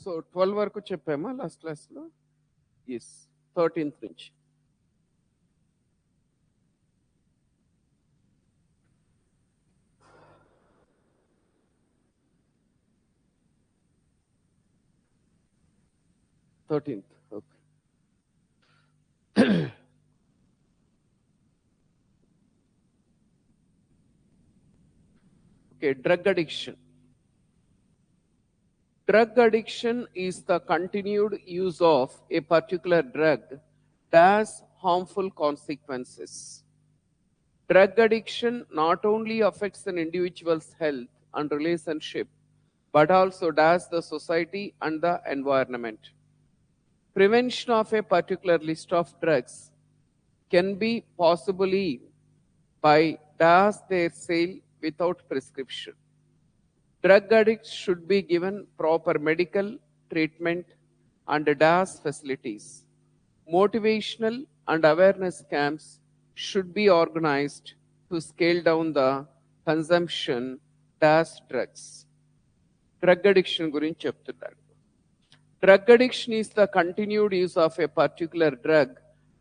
So 12 వరకు చెప్పామా last క్లాస్లో? Yes, 13th నుంచి. Okay. Okay, drug addiction. Drug addiction is the continued use of a particular drug that has harmful consequences. Drug addiction not only affects an individual's health and relationship, but also does the society and the environment. Prevention of a particular list of drugs can be possibly by does their sale without prescription. Drug addicts should be given proper medical treatment and DAS facilities. Motivational and awareness camps should be organized to scale down the consumption DAS drugs. Drug addiction gurinchi cheptunnaru. Drug addiction is the continued use of a particular drug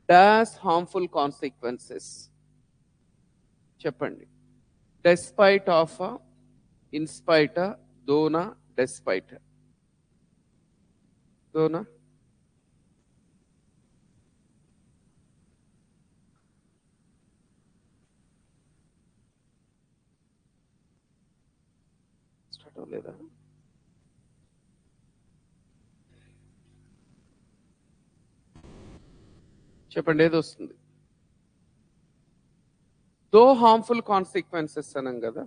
that has harmful consequences. Cheppandi. Despite of in spite, dona, despite. Dona? Start avleda? చెప్పండి, ఏది వస్తుంది? దో harmful consequences అనం కదా.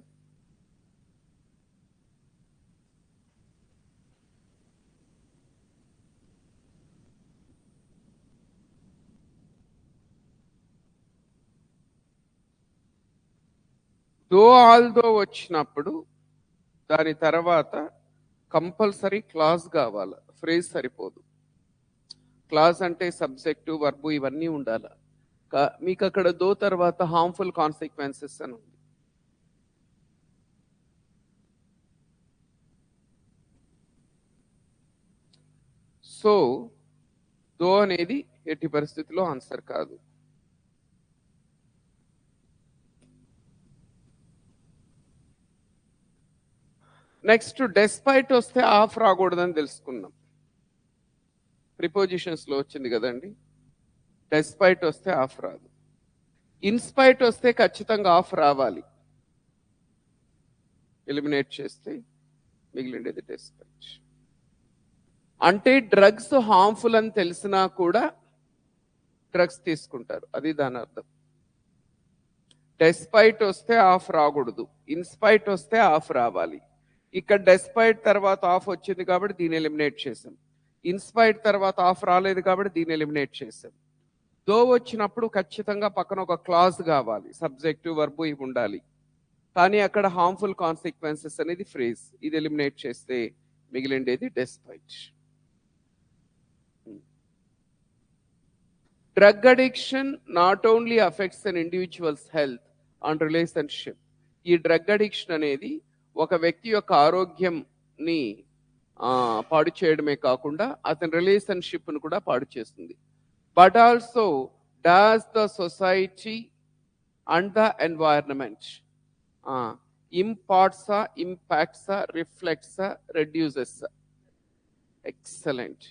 దో although వచ్చినప్పుడు దాని తర్వాత compulsory clause కావాలి, phrase సరిపోదు. క్లాజ్ అంటే సబ్జెక్టు, వర్బు ఇవన్నీ ఉండాలి. మీకు అక్కడ దో తర్వాత హార్మ్ఫుల్ కాన్సిక్వెన్సెస్ అని ఉంది. సో దో అనేది ఎట్టి పరిస్థితిలో ఆన్సర్ కాదు. నెక్స్ట్ డెస్పైట్ వస్తే ఆఫ్ రాకూడదని తెలుసుకున్నాం. ప్రిపోజిషన్స్ లో వచ్చింది కదండి. డెస్పైట్ వస్తే ఆఫ్ రాదు. ఇన్స్పైట్ వస్తే ఖచ్చితంగా ఆఫ్ రావాలి. ఎలిమినేట్ చేస్తే మిగిలిండేది డెస్పైట్. అంటే డ్రగ్స్ హార్మ్ఫుల్ అని తెలిసినా కూడా డ్రగ్స్ తీసుకుంటారు, అది దాని అర్థం. డెస్పైట్ వస్తే ఆఫ్ రాకూడదు, ఇన్స్పైట్ వస్తే ఆఫ్ రావాలి. ఇక్కడ డెస్పైట్ తర్వాత ఆఫ్ వచ్చింది కాబట్టి దీన్ని ఎలిమినేట్ చేసాం. ఇన్స్పైట్ తర్వాత ఆఫ్ రాలేదు కాబట్టి దీన్ని ఎలిమినేట్ చేసాం. దో వచ్చినప్పుడు ఖచ్చితంగా పక్కన ఒక క్లాజ్ కావాలి, సబ్జెక్టు, వర్బు ఇవి ఉండాలి. కానీ అక్కడ హార్మ్ఫుల్ కాన్సిక్వెన్సెస్ అనేది ఫ్రేజ్, ఇది ఎలిమినేట్ చేస్తే మిగిలిండేది despite. Drug addiction not only affects an individuals health and relationship. ఈ డ్రగ్ అడిక్షన్ అనేది ఒక వ్యక్తి యొక్క ఆరోగ్యంని పాడు చేయడమే కాకుండా అతని రిలేషన్షిప్ను కూడా పాడు చేస్తుంది. But also does the society and the environment. ఇంపార్ట్సా, ఇంపాక్ట్సా, రిఫ్లెక్ట్సా, రెడ్యూసెస్. ఎక్సలెంట్.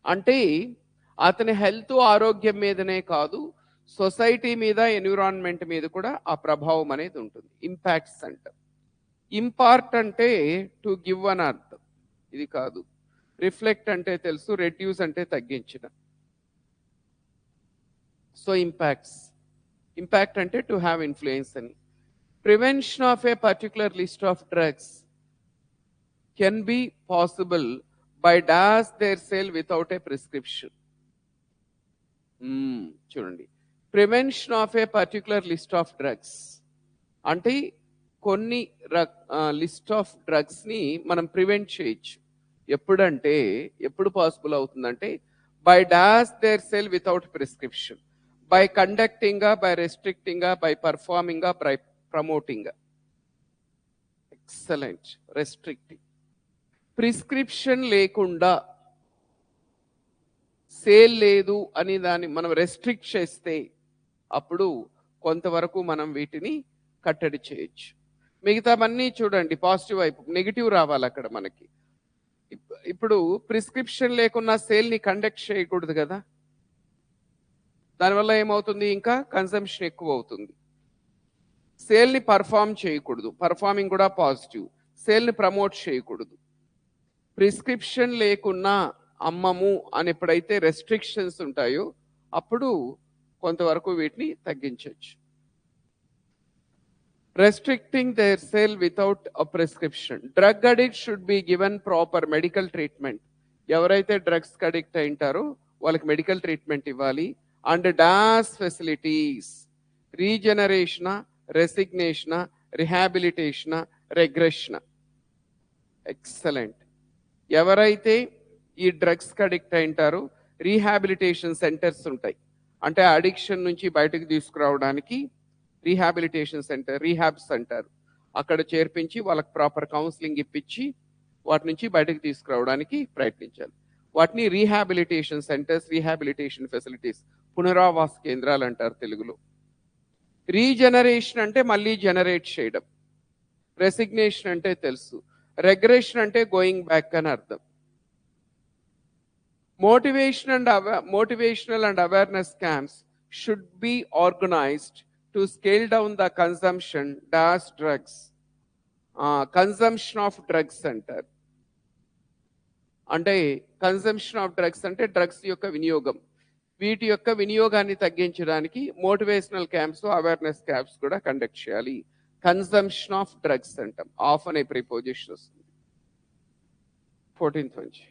అంటే అతని హెల్త్, ఆరోగ్యం మీదనే కాదు, సొసైటీ మీద, ఎన్విరాన్మెంట్ మీద కూడా ఆ ప్రభావం అనేది ఉంటుంది. ఇంపాక్ట్స్ అంటారు. ఇంపార్ట్ అంటే టు గివ్ అని అర్థం, ఇది కాదు. రిఫ్లెక్ట్ అంటే తెలుసు, రెడ్యూస్ అంటే తగ్గించిన. So impacts. ఇంపాక్ట్ అంటే టు హ్యావ్ ఇన్ఫ్లుయెన్స్ అని. Prevention of a particular list of drugs can be possible by does their sale without a prescription. చూడండి, prevention of a particular list of drugs అంటే కొన్ని list of drugs ని మనం prevent చేయొచ్చు. ఎప్పుడంటే ఎప్పుడు possible అవుతుందంటే by does their sell without prescription, by conducting, by restricting, by performing, by promoting. Excellent. Restricting. Prescription లేకుండా సేల్ లేదు అని దాన్ని మనం రెస్ట్రిక్ట్ చేస్తే అప్పుడు కొంతవరకు మనం వీటిని కట్టడి చేయొచ్చు. మిగతావన్నీ చూడండి పాజిటివ్ వైపు, నెగిటివ్ రావాలి అక్కడ మనకి. ఇప్పుడు ప్రిస్క్రిప్షన్ లేకున్నా సేల్ని కండక్ట్ చేయకూడదు కదా, దానివల్ల ఏమవుతుంది, ఇంకా కన్సంప్షన్ ఎక్కువ అవుతుంది. సేల్ని పర్ఫామ్ చేయకూడదు, పర్ఫార్మింగ్ కూడా పాజిటివ్. సేల్ని ప్రమోట్ చేయకూడదు. ప్రిస్క్రిప్షన్ లేకున్నా అమ్మము అని ఎప్పుడైతే రెస్ట్రిక్షన్స్ ఉంటాయో అప్పుడు కొంతవరకు వీటిని తగ్గించవచ్చు. Restricting their sale without a prescription. Drug addicts should be given proper medical treatment. ఎవరైతే డ్రగ్స్ అడిక్ట్ అయింటారో వాళ్ళకి మెడికల్ ట్రీట్మెంట్ ఇవ్వాలి. And does facilities, regeneration, resignation, rehabilitation, regression. Excellent. ఎవరైతే ఈ డ్రగ్స్ అడిక్ట్ అయింటారో రీహాబిలిటేషన్ సెంటర్స్ ఉంటాయి, అంటే అడిక్షన్ నుంచి బయటకు తీసుకురావడానికి రీహాబిలిటేషన్ సెంటర్, రీహాబ్స్ అంటారు. అక్కడ చేర్పించి వాళ్ళకి ప్రాపర్ కౌన్సిలింగ్ ఇప్పించి వాటి నుంచి బయటకు తీసుకురావడానికి ప్రయత్నించాలి. వాటిని రీహాబిలిటేషన్ సెంటర్స్, రీహాబిలిటేషన్ ఫెసిలిటీస్, పునరావాస కేంద్రాలు అంటారు తెలుగులో. రీజనరేషన్ అంటే మళ్ళీ జనరేట్ చేయడం. రెసిగ్నేషన్ అంటే తెలుసు. రెగ్రెషన్ అంటే గోయింగ్ బ్యాక్ అని అర్థం. motivational and awareness camps should be organized to scale down the consumption das drugs. Consumption of drugs అంటారు. అంటే కన్సంప్షన్ ఆఫ్ డ్రగ్స్ అంటే డ్రగ్స్ యొక్క వినియోగం. వీటి యొక్క వినియోగాన్ని తగ్గించడానికి మోటివేషనల్ క్యాంప్స్, అవేర్నెస్ క్యాంప్స్ కూడా కండక్ట్ చేయాలి. కన్సంప్షన్ ఆఫ్ డ్రగ్స్ అంటాం. ఆఫ్ అనే ప్రిపోజిషన్ వస్తుంది. 14th నుంచి.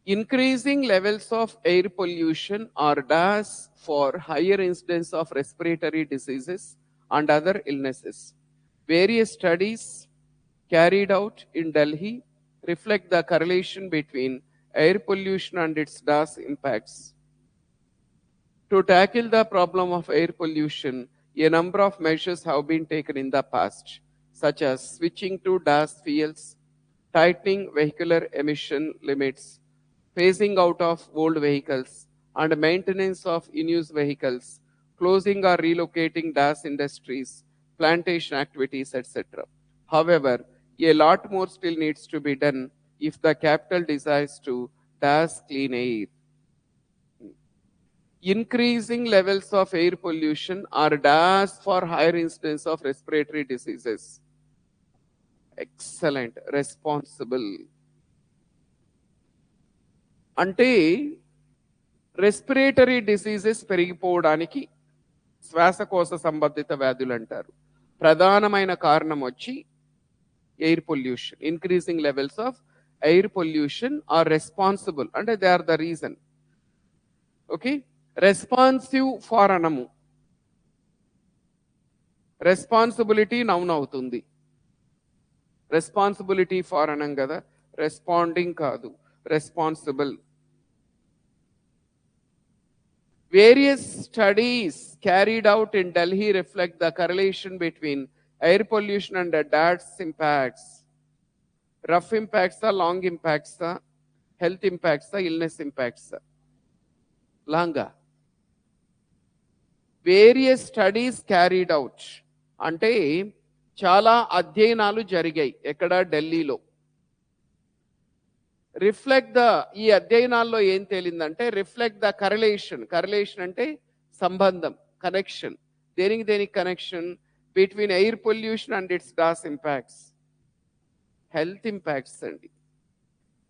Increasing levels of air pollution are DAS for higher incidence of respiratory diseases and other illnesses. Various studies carried out in Delhi reflect the correlation between air pollution and its DAS impacts. To tackle the problem of air pollution, a number of measures have been taken in the past, such as switching to DAS fuels, tightening vehicular emission limits, phasing out of old vehicles, and maintenance of in-use vehicles, closing or relocating DAS industries, plantation activities, etc. However, a lot more still needs to be done if the capital desires to DAS clean air. increasing levels of air pollution are dash for higher incidence of respiratory diseases. Excellent. Responsible. అంటే respiratory diseases పెరిగిపోవడానికి శ్వాసకోశ సంబంధిత వ్యాధులు అంటారు. ప్రధానమైన కారణం వచ్చి air pollution. Increasing levels of air pollution are responsible, అంటే they are the reason. Okay, responsive for అనము, రెస్పాన్సిబిలిటీ నౌన్ అవుతుంది. రెస్పాన్సిబిలిటీ ఫార్ అనం కదా, రెస్పాండింగ్ కాదు, responsible. Various studies carried out in Delhi reflect the correlation between air pollution and DADS impacts. Rough impacts, long impacts, health impacts, illness impacts. Langa. Various studies carried out. అంటే చాలా అధ్యయనాలు జరిగాయి ఎక్కడ, ఢిల్లీలో. Reflect the, ఈ అధ్యయనాల్లో ఏం తేలిందంటే reflect the కరెలేషన్. కరెలేషన్ అంటే సంబంధం, కనెక్షన్. దేనికి connection? Between air pollution and its dash impacts. Health impacts అండి.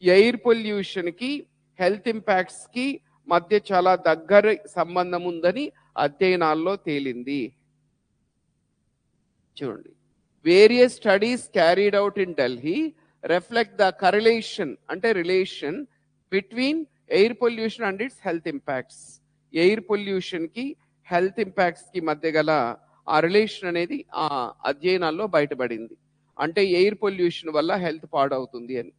ఎయిర్ పొల్యూషన్కి హెల్త్ ఇంపాక్ట్స్కి మధ్య చాలా దగ్గర సంబంధం ఉందని అధ్యయనాల్లో తేలింది. చూడండి, various studies carried out in Delhi reflect the correlation అంటే relation between air pollution and its health impacts. Air pollution కి హెల్త్ ఇంపాక్ట్స్ కి మధ్య గల ఆ రిలేషన్ అనేది ఆ అధ్యయనాల్లో బయటపడింది. అంటే ఎయిర్ పొల్యూషన్ వల్ల హెల్త్ పాడవుతుంది అని.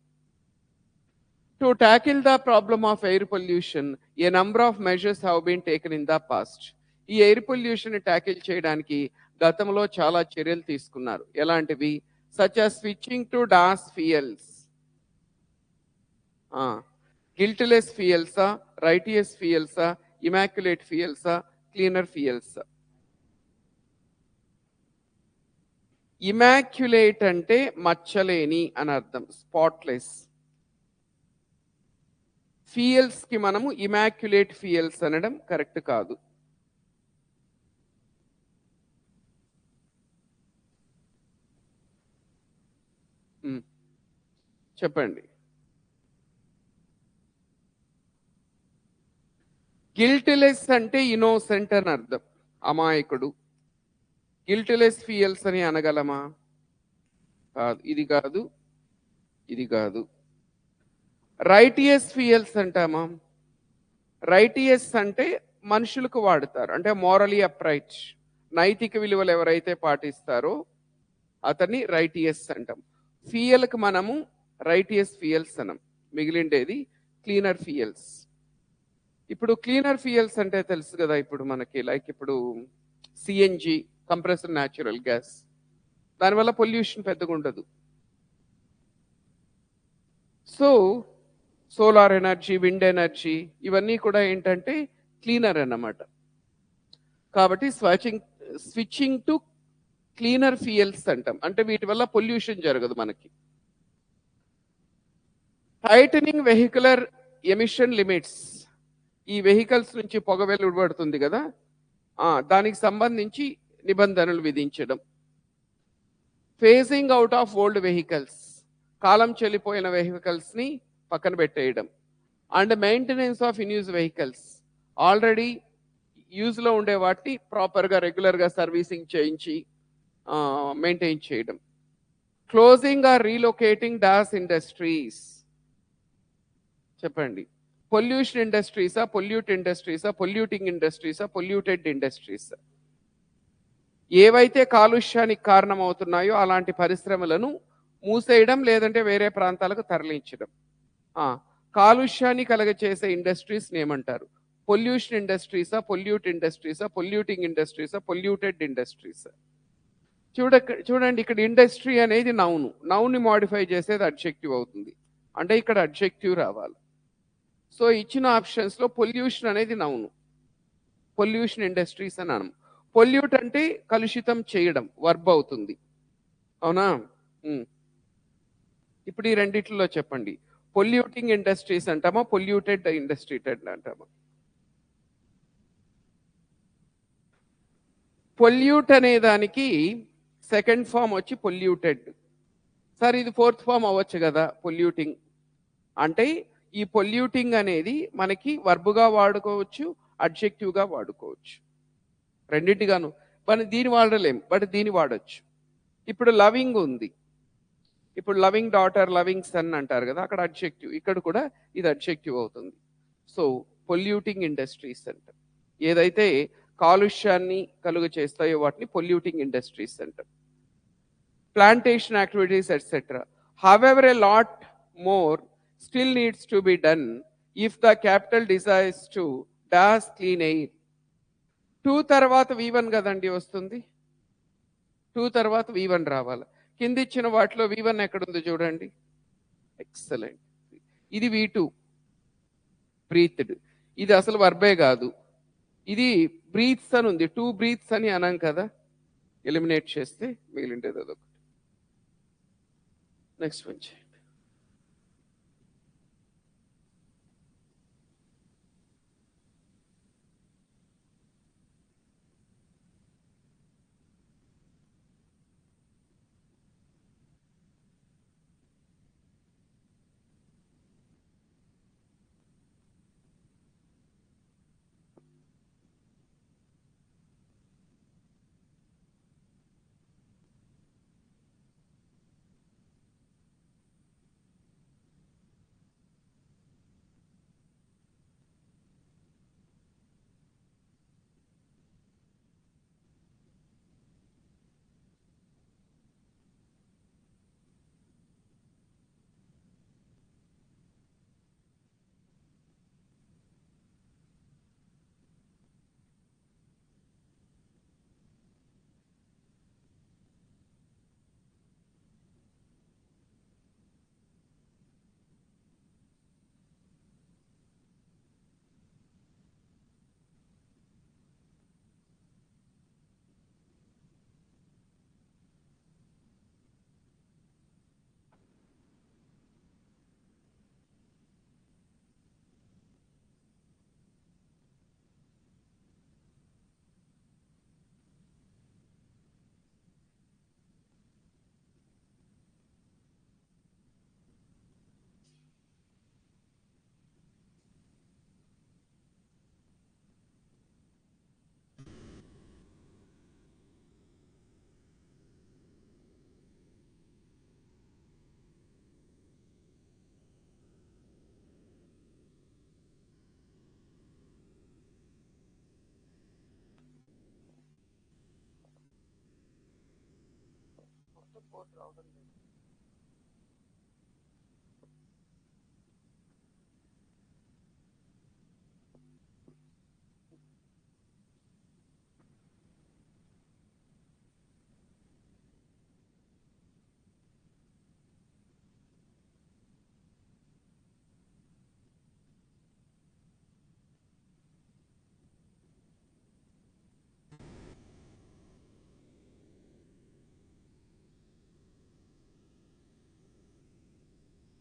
To tackle the problem of air pollution a number of measures have been taken in the past. ఈ ఎయిర్ పొల్యూషన్ టాకిల్ చేయడానికి గతంలో చాలా చర్యలు తీసుకున్నారు. ఎలాంటివి? such as switching to DAS fuels, guiltless fuels, righteous fuels, immaculate fuels, cleaner fuels. Immaculate అంటే మచ్చలేని అని అర్థం, స్పాట్లెస్. ఫ్యూయల్స్ కి మనము ఇమాక్యులేట్ ఫ్యూయల్స్ అనడం కరెక్ట్ కాదు. చెప్పండి. గిల్ట్లెస్ అంటే ఇన్నోసెంట్ అని అర్థం, అమాయకుడు. గిల్ట్లెస్ ఫ్యూయల్స్ అని అనగలమా? కాదు. ఇది కాదు, ఇది కాదు. రైటియస్ ఫ్యూయల్స్ అంటామా? రైటియస్ అంటే మనుషులకు వాడతారు, అంటే మోరలీ అప్రైట్, నైతిక విలువలు ఎవరైతే పాటిస్తారో అతన్ని రైటియస్ అంటాం. ఫ్యూయల్కి మనము రైటియస్ ఫ్యూయల్స్ అనం. మిగిలిండేది క్లీనర్ ఫ్యూయల్స్. ఇప్పుడు క్లీనర్ ఫ్యూయల్స్ అంటే తెలుసు కదా, ఇప్పుడు మనకి లైక్ ఇప్పుడు సిఎన్జి, కంప్రెస్డ్ న్యాచురల్ గ్యాస్, దానివల్ల పొల్యూషన్ పెద్దగా ఉండదు. So solar energy, wind energy, ఇవన్నీ కూడా ఏంటంటే క్లీనర్ అన్నమాట. కాబట్టి స్విచ్చింగ్ టు క్లీనర్ ఫ్యూయల్స్ అంటాం, అంటే వీటి వల్ల పొల్యూషన్ జరగదు మనకి. టైటనింగ్ వెహికులర్ ఎమిషన్ లిమిట్స్, ఈ వెహికల్స్ నుంచి పొగ వెలువడుతుంది కదా, దానికి సంబంధించి నిబంధనలు విధించడం. Phasing out of old vehicles, కాలం చెల్లిపోయిన వెహికల్స్ని పక్కన పెట్టేయడం. And maintenance of in use vehicles, already యూజ్లో ఉండే వాటిని ప్రాపర్గా రెగ్యులర్గా సర్వీసింగ్ చేయించి మెయింటైన్ చేయడం. Closing or relocating dash industries. చెప్పండి, పొల్యూషన్ ఇండస్ట్రీసా, పొల్యూట్ ఇండస్ట్రీసా, పొల్యూటింగ్ ఇండస్ట్రీసా, పొల్యూటెడ్ ఇండస్ట్రీసా? ఏవైతే కాలుష్యానికి కారణమవుతున్నాయో అలాంటి పరిశ్రమలను మూసేయడం, లేదంటే వేరే ప్రాంతాలకు తరలించడం. కాలుష్యాన్ని కలగచేసే ఇండస్ట్రీస్ ఏమంటారు? పొల్యూషన్ ఇండస్ట్రీసా, పొల్యూట్ ఇండస్ట్రీసా, పొల్యూటింగ్ ఇండస్ట్రీసా, పొల్యూటెడ్ ఇండస్ట్రీసా? చూడండి, ఇక్కడ ఇండస్ట్రీ అనేది నౌను, నౌన్ని మాడిఫై చేసేది అడ్జెక్టివ్ అవుతుంది, అంటే ఇక్కడ అడ్జెక్టివ్ రావాలి. సో ఇచ్చిన ఆప్షన్స్లో పొల్యూషన్ అనేది నౌను, పొల్యూషన్ ఇండస్ట్రీస్ అని అనం. పొల్యూట్ అంటే కలుషితం చేయడం, వర్బ్ అవుతుంది, అవునా? ఇప్పుడు ఈ రెండిట్లో చెప్పండి, పొల్యూటింగ్ ఇండస్ట్రీస్ అంటామా, పొల్యూటెడ్ ఇండస్ట్రీ అంటామా? పొల్యూట్ అనే దానికి సెకండ్ ఫామ్ వచ్చి పొల్యూటెడ్. సార్ ఇది ఫోర్త్ ఫామ్ అవ్వచ్చు కదా పొల్యూటింగ్ అంటే, ఈ పొల్యూటింగ్ అనేది మనకి వర్బుగా వాడుకోవచ్చు, అడ్జెక్టివ్గా వాడుకోవచ్చు, రెండింటిగాను. మనం దీన్ని వాడలేం, బట్ దీన్ని వాడచ్చు. ఇప్పుడు లవింగ్ ఉంది, ఇప్పుడు లవింగ్ డాటర్, లవింగ్ సన్ అంటారు కదా, అక్కడ అడ్జెక్టివ్, ఇక్కడ కూడా ఇది అడ్జెక్టివ్ అవుతుంది. సో పొల్యూటింగ్ ఇండస్ట్రీస్ అంటారు. ఏదైతే కాలుష్యాన్ని కలుగ చేస్తాయో వాటిని పొల్యూటింగ్ ఇండస్ట్రీస్ అంటారు. Plantation activities etcetera. However a lot more still needs to be done if the capital desires to dash clean air. 2 తర్వాత V1 కదండి వస్తుంది, 2 తర్వాత V1 రావాలి. కింద ఇచ్చిన వాటిలో V1 ఎక్కడుందో చూడండి. ఎక్సలెంట్. ఇది V2 బ్రీత్డ్, ఇది అసలు వర్బే కాదు, ఇది బ్రీత్స్ అని ఉంది. 2 బ్రీత్స్ అని అనం కదా, ఎలిమినేట్ చేస్తే మిగిలిండేది అదొకటి. నెక్స్ట్ వన్ చేయండి.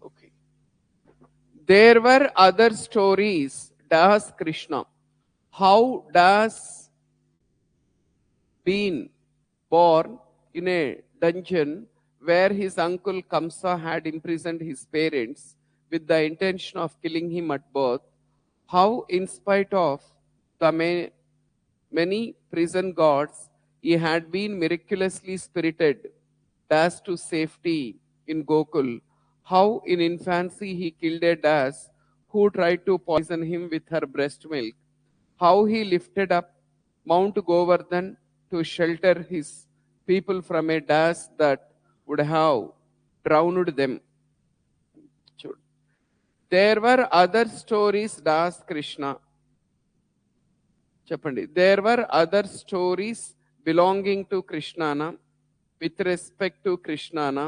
Okay. There were other stories. Das Krishna. How Das been born in a dungeon where his uncle Kamsa had imprisoned his parents with the intention of killing him at birth. How, in spite of the many prison guards, he had been miraculously spirited Das to safety in Gokul. How in infancy he killed a Das who tried to poison him with her breast milk. How he lifted up Mount Govardhan to shelter his people from a Das that would have drowned them. There were other stories, Das Krishna. Chapandi. There were other stories belonging to Krishnana, with respect to Krishnana,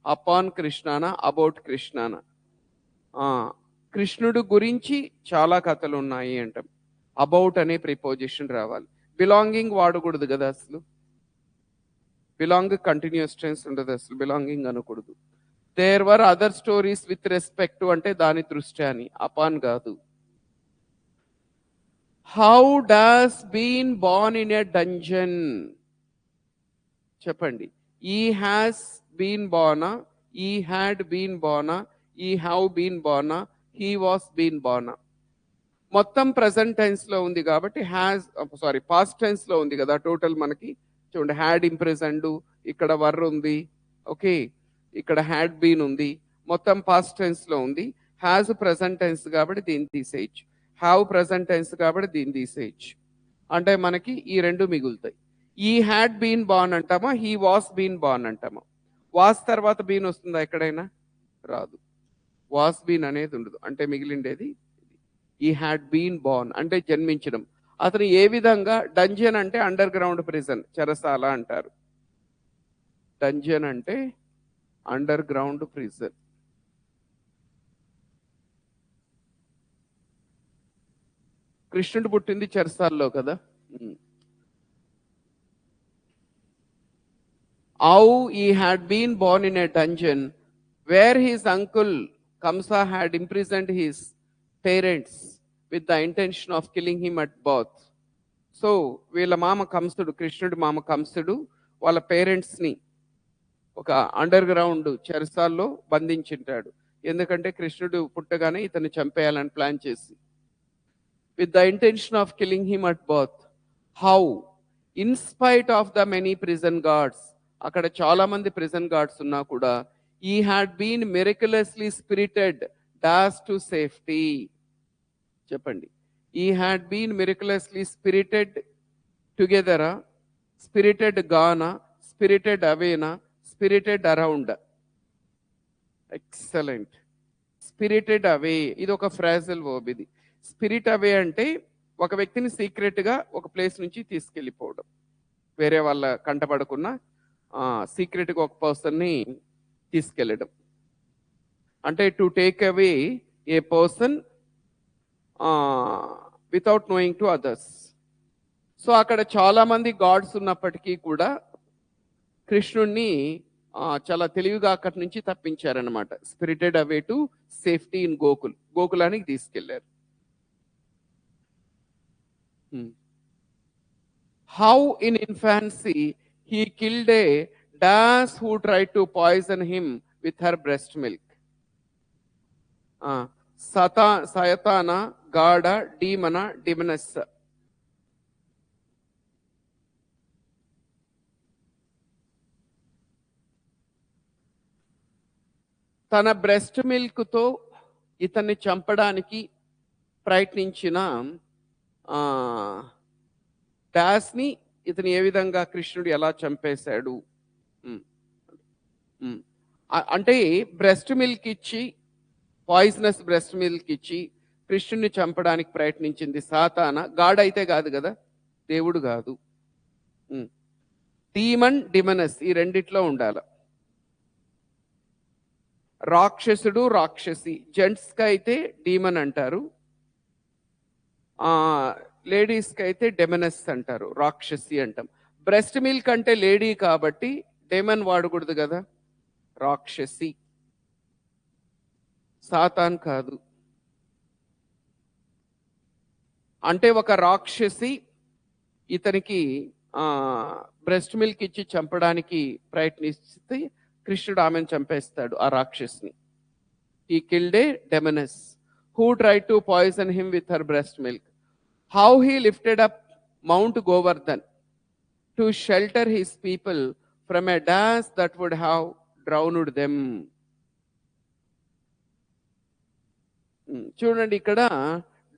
upon Krishnana, about Krishnana. కృష్ణుడు గురించి చాలా కథలు ఉన్నాయి అంటాం. About అనే preposition రావాలి. Belonging వాడకూడదు కదా అసలు, బిలాంగ్ కంటిన్యూస్ టెన్స్ ఉండదు అసలు, బిలాంగింగ్ అనకూడదు. There were other stories with respect అంటే దాని దృష్టి అని, అపాన్ కాదు. How dash been born in a dungeon. చెప్పండి. ఈ హ్యాస్ బీన్ బోర్నా, ఈ హ్యాడ్ బీన్ బోర్నా, ఈ హ్యావ్ బీన్ బోర్నా, హీ వాస్ బీన్ బోర్నా. మొత్తం ప్రెసెంట్ టెన్స్ లో ఉంది కాబట్టి పాస్ట్ టెన్స్ లో ఉంది కదా టోటల్ మనకి. చూడండి, హ్యాడ్ ఇంప్రెజెండ్, ఇక్కడ వర్ ఉంది, ఓకే, ఇక్కడ హ్యాడ్ బీన్ ఉంది, మొత్తం పాస్ట్ టెన్స్ లో ఉంది. హ్యాజ్ ప్రెసెంట్ టెన్స్ కాబట్టి దీన్ని తీసేయచ్చు, హ్యావ్ ప్రెసెంట్ టెన్స్ కాబట్టి దీన్ని తీసేయచ్చు. అంటే మనకి ఈ రెండు మిగులుతాయి. ఈ హ్యాడ్ బీన్ బాన్ అంటామా, హీ వాస్ బీన్ బాన్ అంటామా? వాస్ తర్వాత బీన్ వస్తుందా ఎక్కడైనా? రాదు. వాస్ బీన్ అనేది ఉండదు. అంటే మిగిలిండేది ఈ హ్యాడ్ బీన్ బాన్ అంటే జన్మించడం. అతను ఏ విధంగా, డంజన్ అంటే అండర్ గ్రౌండ్ ప్రిజన్, చెరసాల అంటారు. డంజన్ అంటే అండర్ గ్రౌండ్ ప్రిజన్. కృష్ణుడు పుట్టింది చెరసాల్లో కదా. How he had been born in a dungeon where his uncle Kamsa had imprisoned his parents with the intention of killing him at birth. So వీళ్ళ మామ కంసుడు, కృష్ణుడి మామ కంసుడు వాళ్ళ పేరెంట్స్ని ఒక అండర్ గ్రౌండ్ చెరసాల్లో బంధించింటాడు. ఎందుకంటే కృష్ణుడు పుట్టగానే ఇతన్ని చంపేయాలని ప్లాన్ చేసి, with the intention of killing him at birth. How, in spite of the many prison guards, అక్కడ చాలా మంది ప్రిజన్ గార్డ్స్ ఉన్నా కూడా, he had been miraculously spirited dash to safety. చెప్పండి, he had been miraculously spirited together, spirited gone, spirited away, spirited around. Excellent. Spirited away ఇది ఒక ఫ్రాజల్ verb. ఇది spirit అవే అంటే ఒక వ్యక్తిని సీక్రెట్ గా ఒక ప్లేస్ నుంచి తీసుకెళ్ళిపోవడం, వేరే వాళ్ళ కంటపడకుండా సీక్రెట్ గా ఒక పర్సన్ ని తీసుకెళ్ళడం. అంటే to take away A person without knowing to others. So అక్కడ చాలా మంది గాడ్స్ ఉన్నప్పటికీ కూడా కృష్ణుణ్ణి చాలా తెలివిగా అక్కడి నుంచి తప్పించారనమాట. Spirited away to safety in Gokul, గోకులానికి తీసుకెళ్లారు. How in infancy he killed a dash who tried to poison him with her breast milk. Sayatana, Gada, Demona, Demoness. తన బ్రెస్ట్ మిల్క్ తో ఇతన్ని చంపడానికి ప్రయత్నించిన డాష్ ని ఇతను ఏ విధంగా కృష్ణుడు ఎలా చంపేశాడు అంటే, బ్రెస్ట్ మిల్క్ ఇచ్చి, పాయిజనస్ బ్రెస్ట్ మిల్క్ ఇచ్చి కృష్ణుడిని చంపడానికి ప్రయత్నించింది సాతాన. గాడ్ అయితే కాదు కదా, దేవుడు కాదు. డీమన్, డిమనస్ ఈ రెండిట్లో ఉండాల. రాక్షసుడు, రాక్షసి. జెంట్స్ కి అయితే డీమన్ అంటారు, లేడీస్ కి అయితే డెమనస్ అంటారు, రాక్షసి అంటాం. బ్రెస్ట్ మిల్క్ అంటే లేడీ కాబట్టి డెమన్ వాడకూడదు కదా, రాక్షసి. సాతాన్ కాదు. అంటే ఒక రాక్షసి ఇతనికి బ్రెస్ట్ మిల్క్ ఇచ్చి చంపడానికి ప్రయత్నిస్తే కృష్ణుడు ఆమెను చంపేస్తాడు, ఆ రాక్షసిని. He killed a demoness who tried to poison him with her breast milk. How he lifted up Mount Govardhan to shelter his people from a dash that would have drowned them. చూడండి, ఇక్కడ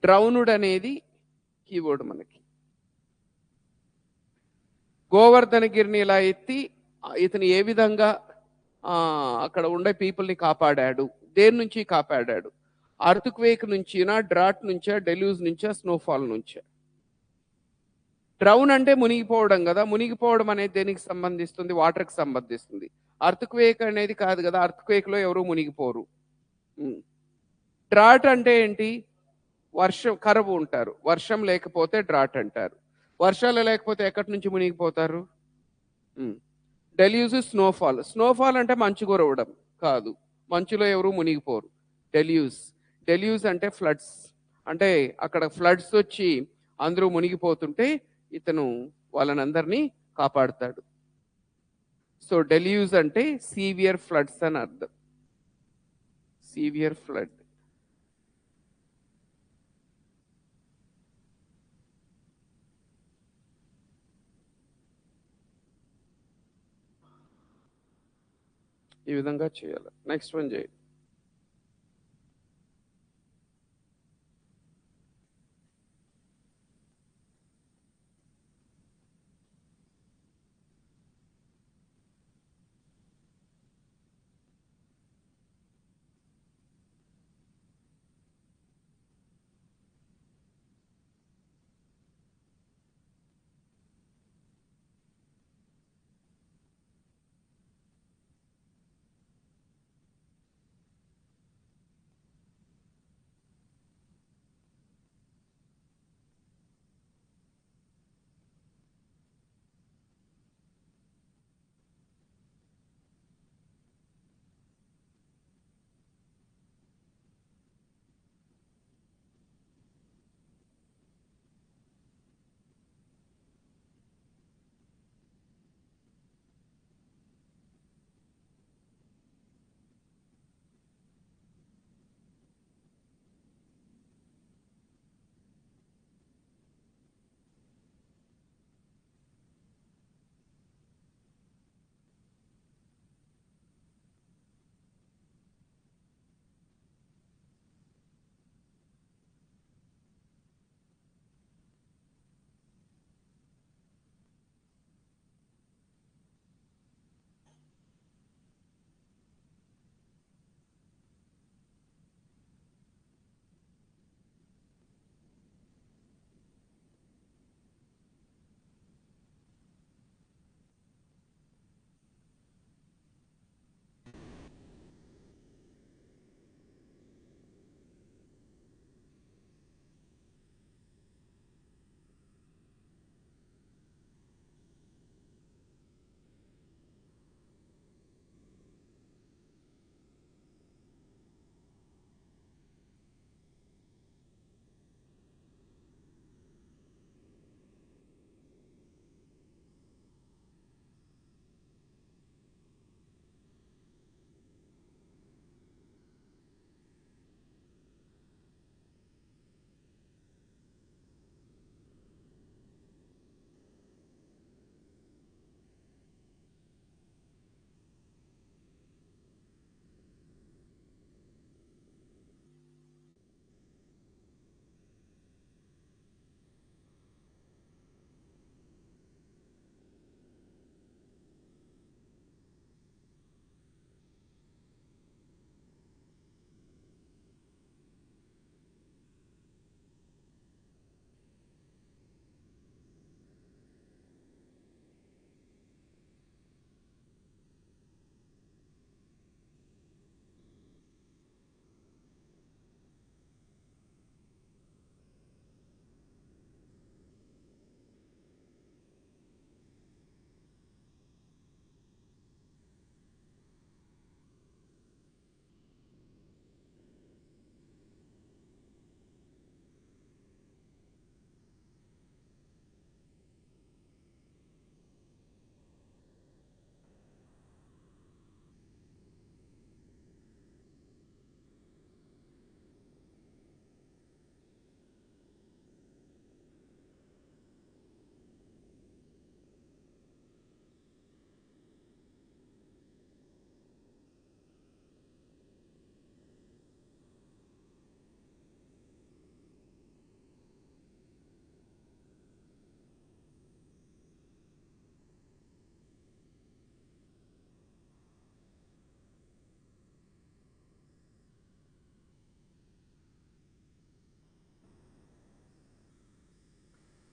డ్రౌనుడ్ అనేది keyword మనకి. గోవర్ధనగిరిని ఇలా ఎత్తి ఇతను ఏ విధంగా అక్కడ ఉండే పీపుల్ని కాపాడాడు, దేని నుంచి కాపాడాడు? అర్త్క్వేక్ నుంచినా, డ్రాట్ నుంచా, డెల్యూజ్ నుంచా, స్నోఫాల్ నుంచా? డ్రౌన్ అంటే మునిగిపోవడం కదా. మునిగిపోవడం అనేది దేనికి సంబంధిస్తుంది? వాటర్కి సంబంధిస్తుంది. అర్త్క్వేక్ అనేది కాదు కదా, అర్త్క్వేక్ లో ఎవరు మునిగిపోరు. డ్రాట్ అంటే ఏంటి? వర్షం, కరువు ఉంటారు, వర్షం లేకపోతే డ్రాట్ అంటారు. వర్షాలు లేకపోతే ఎక్కడి నుంచి మునిగిపోతారు? Deluge, snowfall. స్నోఫాల్ అంటే మంచు కురవడం కాదు, మంచులో ఎవరు మునిగిపోరు. డెల్యూజ్ అంటే ఫ్లడ్స్, అంటే అక్కడ ఫ్లడ్స్ వచ్చి అందరూ మునిగిపోతుంటే ఇతను వాళ్ళనందరినీ కాపాడుతాడు. సో డెల్యూజ్ అంటే సీవియర్ ఫ్లడ్స్ అని అర్థం. Severe flood. ఈ విధంగా చేయాలి. నెక్స్ట్ వన్ చేయండి.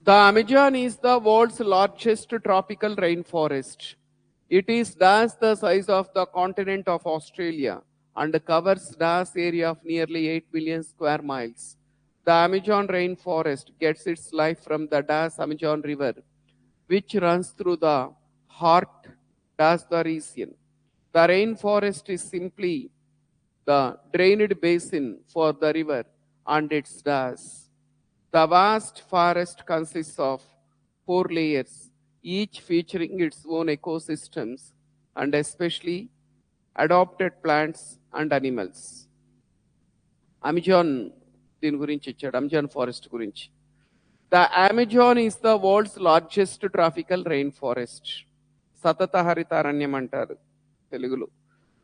The Amazon is the world's largest tropical rainforest. It is the size of the continent of Australia and covers the area of nearly 8 million square miles. The Amazon rainforest gets its life from the Amazon River, which runs through the heart the region. The rainforest is simply the drained basin for the river and its dams. The vast forest consists of 4 layers, each featuring its own ecosystems and especially adopted plants and animals. Amazon దీని గురించి ఇచ్చాడు, Amazon forest గురించి. The Amazon is the world's largest tropical rain forest. సతత హరితారణ్యం అంటారు తెలుగులో.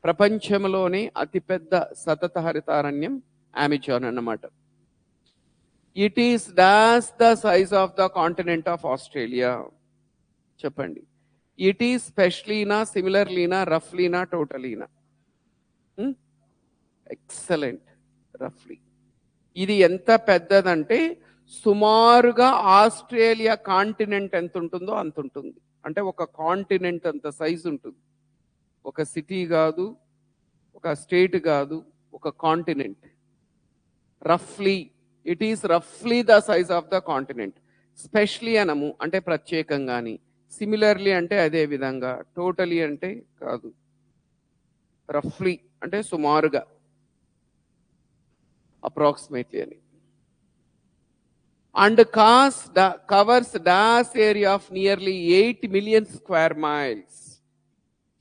ప్రపంచంలోనే అతిపెద్ద సతత హరితారణ్యం అమెజాన్ అన్నమాట. It is dash the size of the continent of Australia. చెప్పండి, ఇట్ ఈస్ స్పెషలీనా, సిమిలర్లీనా, రఫ్లీనా, టోటలీనా? ఎక్సలెంట్, రఫ్లీ. ఇది ఎంత పెద్దదంటే సుమారుగా ఆస్ట్రేలియా కాంటినెంట్ ఎంత ఉంటుందో అంత ఉంటుంది. అంటే ఒక కాంటినెంట్ అంత సైజు ఉంటుంది. ఒక సిటీ కాదు, ఒక స్టేట్ కాదు, ఒక continent. రఫ్లీ, it is రఫ్లీ the size of the continent. Especially అనము అంటే ప్రత్యేకంగాని, సిమిలర్లీ అంటే అదే విధంగా, టోటలీ అంటే కాదు, రఫ్లీ అంటే సుమారుగా, అప్రాక్సిమేట్లీ అని. And covers dash area of nearly 8 million square miles.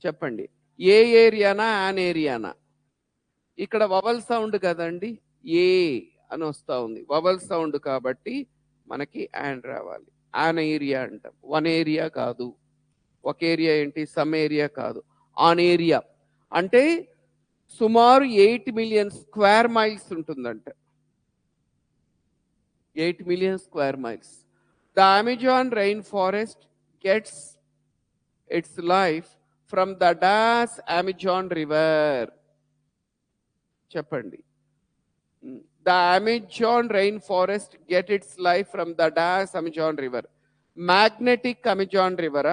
చెప్పండి, ఏ ఏరియానా, యాన్ ఏరియానా? ఇక్కడ వవల్ సౌండ్ కదండి, ఏ అని వస్తా ఉంది, వవల్ సౌండ్ కాబట్టి మనకి యాన్ రావాలి. యాన్ ఏరియా అంటాం, వన్ ఏరియా కాదు. ఒక ఏరియా ఏంటి, సమ్ ఏరియా కాదు, ఆన్ ఏరియా. అంటే సుమారు 8 million square miles ఉంటుందంట. 8 million square miles. The Amazon rainforest gets its life from the Das Amazon River. చెప్పండి, the Amazon rainforest get its life from the Das Amazon River. Magnetic Amazon River,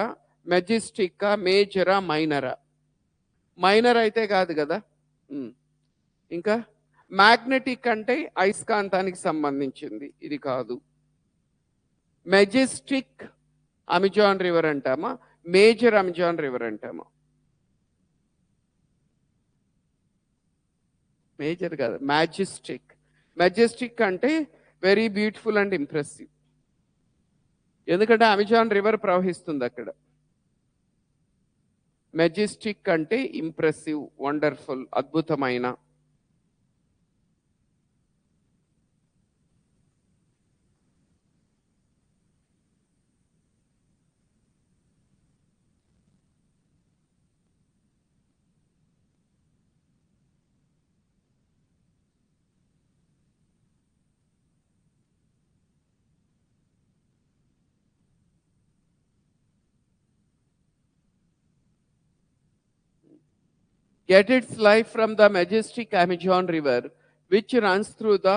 majestic, మేజరా, మైనరా? Minor అయితే కాదు కదా. ఇంకా magnetic అంటే అయస్కాంతానికి సంబంధించింది, ఇది కాదు. మెజెస్టిక్ అమెజాన్ రివర్ అంటామా, మేజర్ అమెజాన్ రివర్ అంటామా? మేజర్ కాదు, మ్యాజెస్టిక్. మెజెస్టిక్ అంటే వెరీ బ్యూటిఫుల్ అండ్ ఇంప్రెసివ్, ఎందుకంటే అమెజాన్ రివర్ ప్రవహిస్తుంది అక్కడ. మెజెస్టిక్ అంటే ఇంప్రెసివ్, వండర్ఫుల్, అద్భుతమైన. Get its life from the majestic Amazon River, which runs through the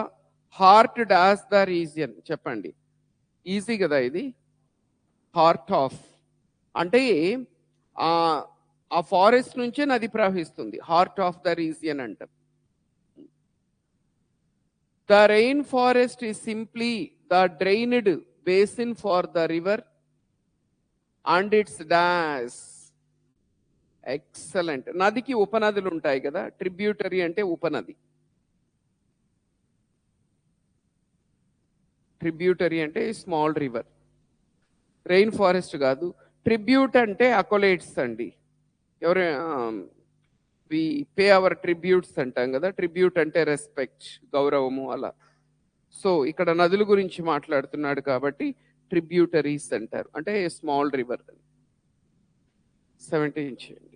heart as the region. చెప్పండి, easy కదా ఇది. హార్ట్ ఆఫ్ అంటే ఆ ఫారెస్ట్ నుంచే నది ప్రవహిస్తుంది, హార్ట్ ఆఫ్ ద రీజియన్ అంటాం. The rain forest is simply the drained basin for the river and it's dash. Excellent. నదికి ఉపనదులు ఉంటాయి కదా, ట్రిబ్యూటరీ అంటే ఉపనది. ట్రిబ్యూటరీ అంటే స్మాల్ రివర్. రెయిన్ ఫారెస్ట్ కాదు. ట్రిబ్యూట్ అంటే అకోలేట్స్ అండి. ఎవరు వి పే అవర్ ట్రిబ్యూట్స్ అంటాం కదా, ట్రిబ్యూట్ అంటే రెస్పెక్ట్, గౌరవము, అలా. సో ఇక్కడ నదుల గురించి మాట్లాడుతున్నాడు కాబట్టి ట్రిబ్యూటరీస్ అంటారు, అంటే స్మాల్ రివర్. 17 చేయండి.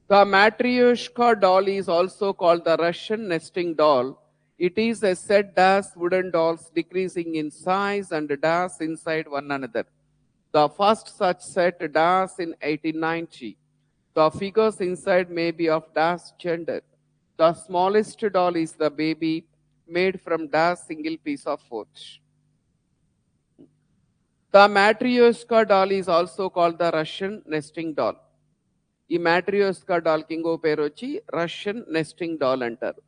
The Matryoshka doll is also called the Russian nesting doll. It is a set as wooden dolls decreasing in size and does inside one another. The first such set does in 1890. The figures inside may be of dash gender. The smallest doll is the baby made from dash single piece of wood. The Matryoshka doll is also called the Russian nesting doll. ఈ మ్యాట్రియోస్కా డాల్కి ఇంకో పేరు వచ్చి Russian nesting doll అంటారు.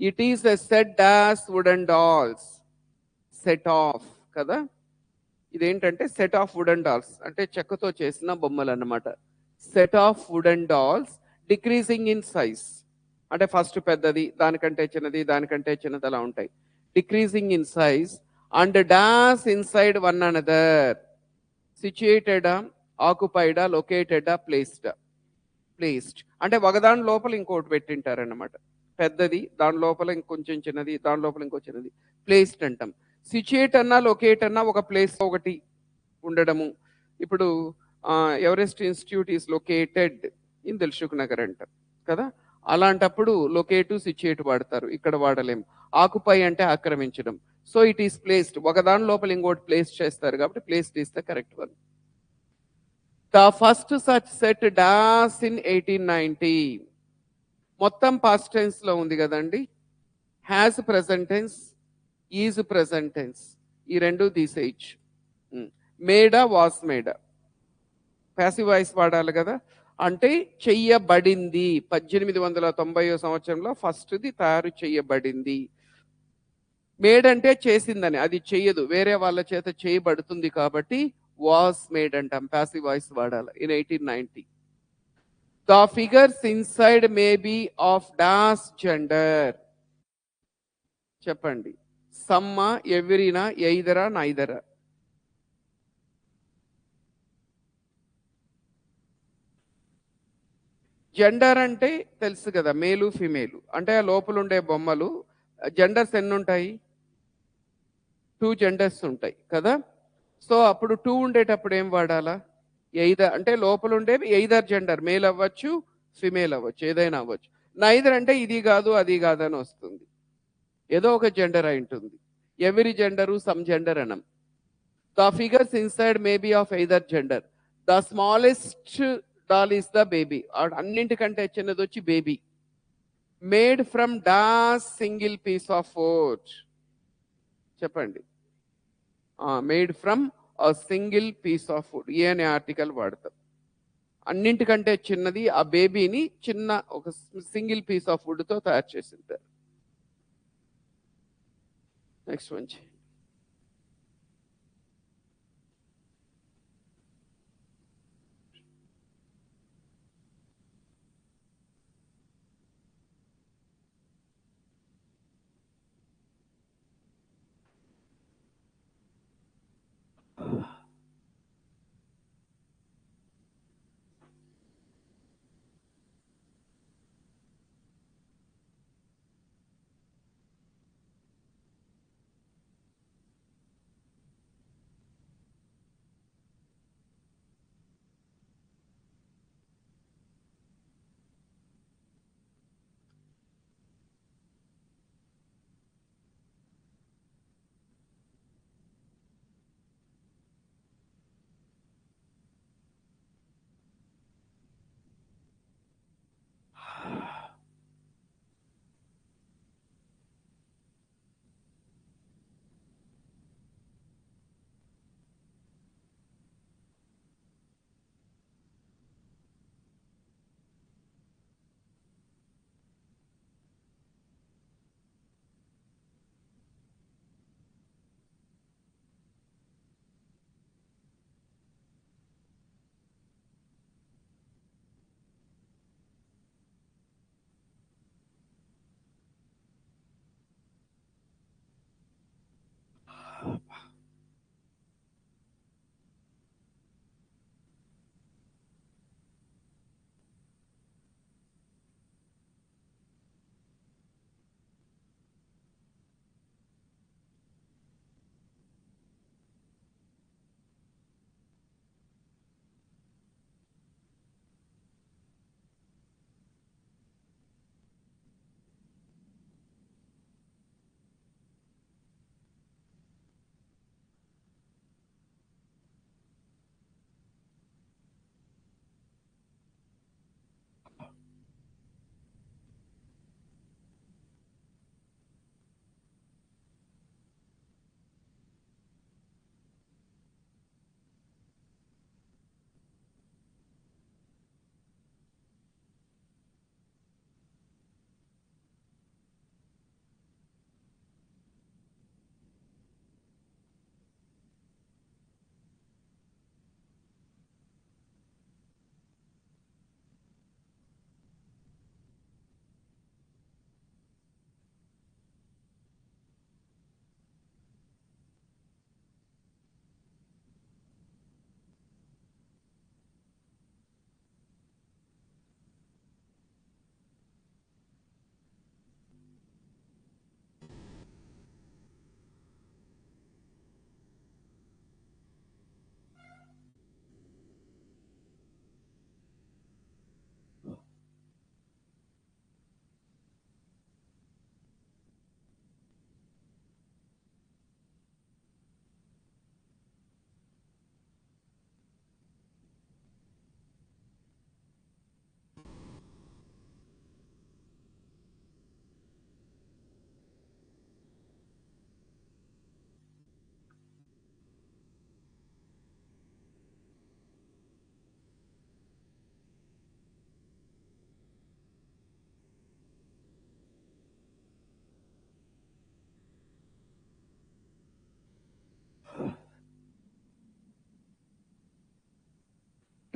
It is a set dash wooden dolls, set of కదా. ఇదేంటంటే set of wooden dolls అంటే చెక్కతో చేసిన బొమ్మలు అన్నమాట. Set of wooden dolls decreasing in size అంటే ఫస్ట్ పెద్దది, దానికంటే చిన్నది, దానికంటే చిన్నది అలా ఉంటాయి. Decreasing in size and dash inside one another. సిచ్యుయేటెడా, ఆక్యుపైడా, లొకేటెడా, ప్లేస్డ్ అంటే ఒకదాని లోపల ఇంకోటి పెట్టింటారన్నమాట. పెద్దది, దాని లోపల ఇంకొంచెం చిన్నది, దాని లోపల ఇంకో చిన్నది, ప్లేస్డ్ అంటాం. సిచ్యుయేట్ అన్నా లొకేట్ అన్నా ఒక ప్లేస్ ఒకటి ఉండడము. ఇప్పుడు Everest institute is located in Dilsukh Nagar అంటాం కదా. అలాంటప్పుడు లొకేటు సిచ్యుయేట్ వాడతారు, ఇక్కడ వాడలేం. ఆకుపై అంటే ఆక్రమించడం. సో ఇట్ ఈస్ ప్లేస్డ్, ఒకదాని లోపల ఇంకోటి ప్లేస్ చేస్తారు కాబట్టి placed is the correct one. The first such set das in 1890. మొత్తం పాస్ట్ టెన్స్ లో ఉంది కదండి. Has present tense, is present tense, ఈ రెండు తీసేయచ్చు. Made, was made, passive voice వాడాలి కదా. అంటే చెయ్యబడింది, 1890 సంవత్సరంలో ఫస్ట్ది తయారు చెయ్యబడింది. మేడ్ అంటే చేసిందని, అది చెయ్యదు, వేరే వాళ్ళ చేత చేయబడుతుంది కాబట్టి వాస్ మేడ్ అంటాం, ప్యాసివ్ వాయిస్ వాడాలి. In 1890 the figures inside may be of dash gender. చెప్పండి, సమ్మా, ఎవరినా, ఎయిదరా, నైదరా. జెండర్ అంటే తెలుసు కదా, మేలు ఫిమేలు. అంటే ఆ లోపల ఉండే బొమ్మలు జెండర్స్ ఎన్ని ఉంటాయి? 2 జెండర్స్ ఉంటాయి కదా. సో అప్పుడు 2 ఉండేటప్పుడు ఏం వాడాలా? ఎయిదర్ అంటే లోపల ఉండేవి ఎయిదర్ జెండర్, మేల్ అవ్వచ్చు, ఫిమేల్ అవ్వచ్చు, ఏదైనా అవ్వచ్చు. నైదర్ అంటే ఇది కాదు అది కాదు అని వస్తుంది, ఏదో ఒక జెండర్ అయి ఉంటుంది. ఎవరి జెండరు, సమ్ జెండర్ అనం. The figures inside maybe of either gender. The smallest doll is the baby. అన్నింటికంటే చిన్నది వచ్చి baby. Made from dash single piece of wood. చెప్పండి, made from a single piece of wood, a అనే article వాడతాం. అన్నింటికంటే చిన్నది ఆ బేబీని చిన్న ఒక సింగిల్ పీస్ ఆఫ్ వుడ్ తో తయారు చేసింటారు. Next one.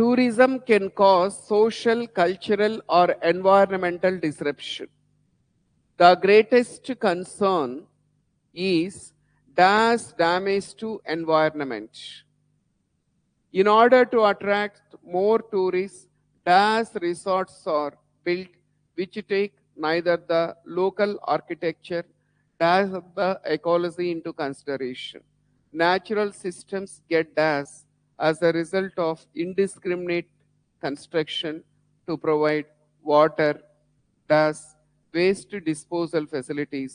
tourism can cause social, cultural, or environmental disruption. The greatest concern is does damage to environment. In order to attract more tourists, DAS resorts are built which take neither the local architecture nor the ecology into consideration. Natural systems get DAS as a result of indiscriminate construction to provide water, DAS, waste disposal facilities,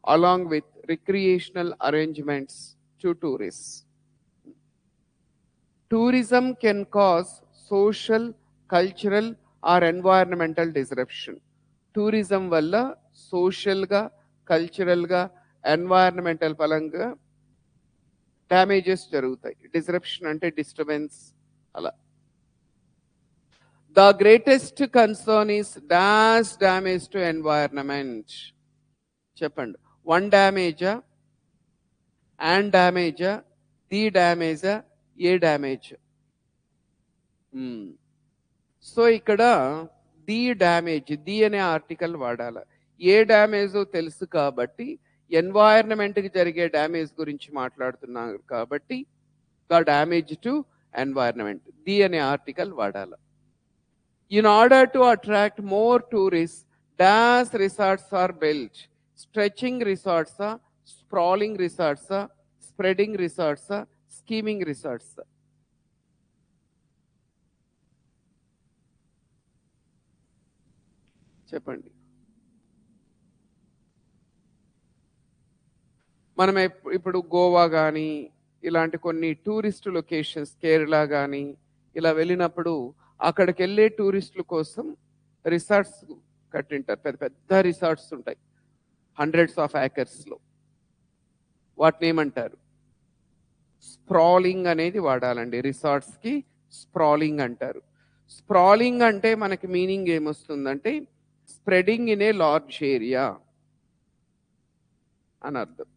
along with recreational arrangements to tourists. Tourism can cause social, cultural, or environmental disruption. Tourism వల్ల సోషల్గా, కల్చరల్గా, environmental పరంగా damages జరుగుతాయి. Disruption అంటే disturbance అలా. The greatest concern is damage to environment. చెప్పండి, one డ్యామేజా, and డ్యామేజా, ది డ్యామేజా, ఏ డ్యామేజ్? సో ఇక్కడ ది డ్యామేజ్, ది అనే ఆర్టికల్ వాడాల. ఏ డ్యామేజ్ తెలుసు కాబట్టి ఎన్వైరన్మెంట్కి జరిగే డ్యామేజ్ గురించి మాట్లాడుతున్నారు కాబట్టి the damage to environment, the అనే ఆర్టికల్ వాడాల. In order to attract more tourist, dash resorts are built. Stretching రిసార్ట్సా, స్ప్రాలింగ్ రిసార్ట్సా, స్ప్రెడింగ్ రిసార్ట్సా, స్కీమింగ్ రిసార్ట్స్? చెప్పండి. మనం ఇప్పుడు గోవా కానీ ఇలాంటి కొన్ని టూరిస్ట్ లొకేషన్స్, కేరళ కానీ ఇలా వెళ్ళినప్పుడు అక్కడికి వెళ్ళే టూరిస్టుల కోసం రిసార్ట్స్ కట్టింటారు. పెద్ద పెద్ద రిసార్ట్స్ ఉంటాయి, హండ్రెడ్స్ ఆఫ్ ఏకర్స్లో. వాటిని ఏమంటారు? స్ప్రాలింగ్ అనేది వాడాలండి. రిసార్ట్స్కి స్ప్రాలింగ్ అంటారు. స్ప్రాలింగ్ అంటే మనకి మీనింగ్ ఏమొస్తుందంటే spreading in a large area అని అర్థం.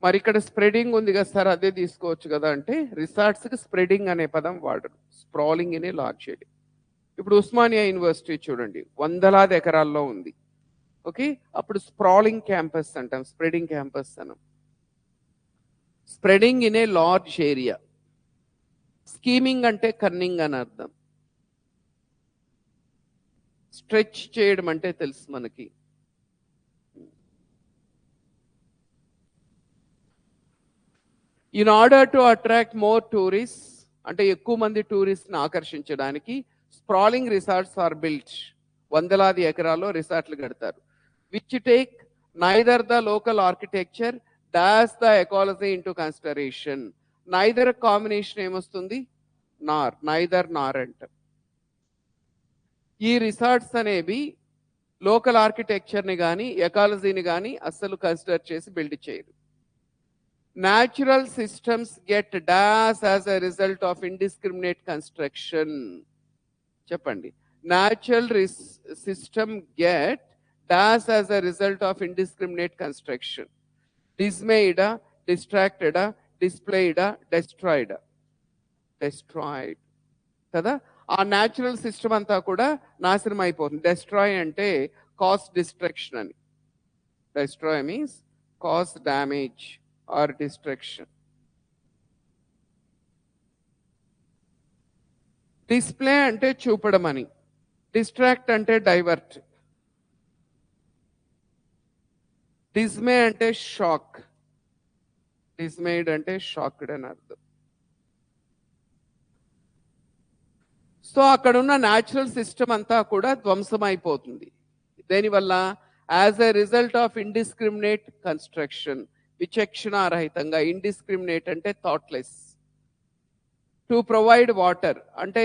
మరి ఇక్కడ స్ప్రెడింగ్ ఉంది కదా సార్, అదే తీసుకోవచ్చు కదా అంటే రిసార్ట్స్కి స్ప్రెడింగ్ అనే పదం వాడరు, sprawling in a large area. ఇప్పుడు ఉస్మానియా యూనివర్సిటీ చూడండి, వందలాది ఎకరాల్లో ఉంది. ఓకే, అప్పుడు స్ప్రాలింగ్ క్యాంపస్ అంటాం, స్ప్రెడింగ్ క్యాంపస్ అనం. Spreading in a large area. Scheming అంటే కన్నింగ్ అని అర్థం. స్ట్రెచ్ చేయడం అంటే తెలుసు మనకి. In order to attract more tourist అంటే ఎక్కువ మంది టూరిస్ట్ని ఆకర్షించడానికి స్ప్రాలింగ్ రిసార్ట్స్ ఆర్ బిల్ట్. వందలాది ఎకరాల్లో రిసార్ట్లు కడతారు. Which take neither the local architecture dash the ecology into consideration. Neither combination ఏమొస్తుంది? నార్, నైదర్ నార్ అంట. ఈ రిసార్ట్స్ అనేవి లోకల్ ఆర్కిటెక్చర్ని కానీ ఎకాలజీని కానీ అస్సలు కన్సిడర్ చేసి బిల్డ్ చేయరు. Natural systems get DAS as a result of indiscriminate construction. చెప్పండి, natural system get DAS as a result of indiscriminate construction. Dismayed, distracted, displayed, destroyed. Destroyed కదా. ఆ న్యాచురల్ సిస్టమ్ అంతా కూడా నాశనం అయిపోతుంది. డెస్ట్రాయ్ అంటే కాస్ డిస్ట్రక్షన్ అని. Destroy means cos damage are destruction. Display అంటే చూపడం అని. డిస్ట్రాక్ట్ అంటే డైవర్ట్. డిస్మే అంటే షాక్. డిస్మేడ్ అంటే షాక్డ్ అని అర్థం. సో అక్కడ ఉన్న న్యాచురల్ సిస్టమ్ అంతా కూడా ధ్వంసం అయిపోతుంది. దేనివల్ల? As a result of indiscriminate construction. విచక్షణారహితంగా. ఇండిస్క్రిమినేట్ అంటే థాట్లెస్. టు ప్రొవైడ్ వాటర్ అంటే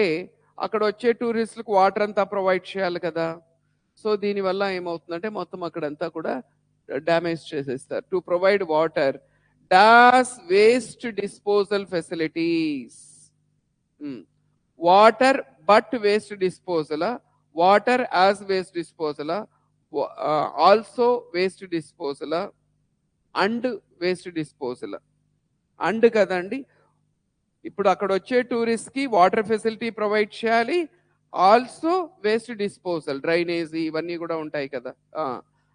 అక్కడ వచ్చే టూరిస్టులకు వాటర్ అంతా ప్రొవైడ్ చేయాలి కదా. సో దీనివల్ల ఏమవుతుందంటే మొత్తం అక్కడంతా కూడా డ్యామేజ్ చేసేస్తారు. To provide water dash waste disposal facilities. Water but waste డిస్పోజలా, వాటర్ యాజ్ వేస్ట్ డిస్పోజలా, also waste disposal and waste disposal and కదండి. ఇప్పుడు అక్కడ వచ్చే టూరిస్ట్కి వాటర్ ఫెసిలిటీ ప్రొవైడ్ చేయాలి, ఆల్సో వేస్ట్ డిస్పోజల్ డ్రైనేజీ ఇవన్నీ కూడా ఉంటాయి కదా,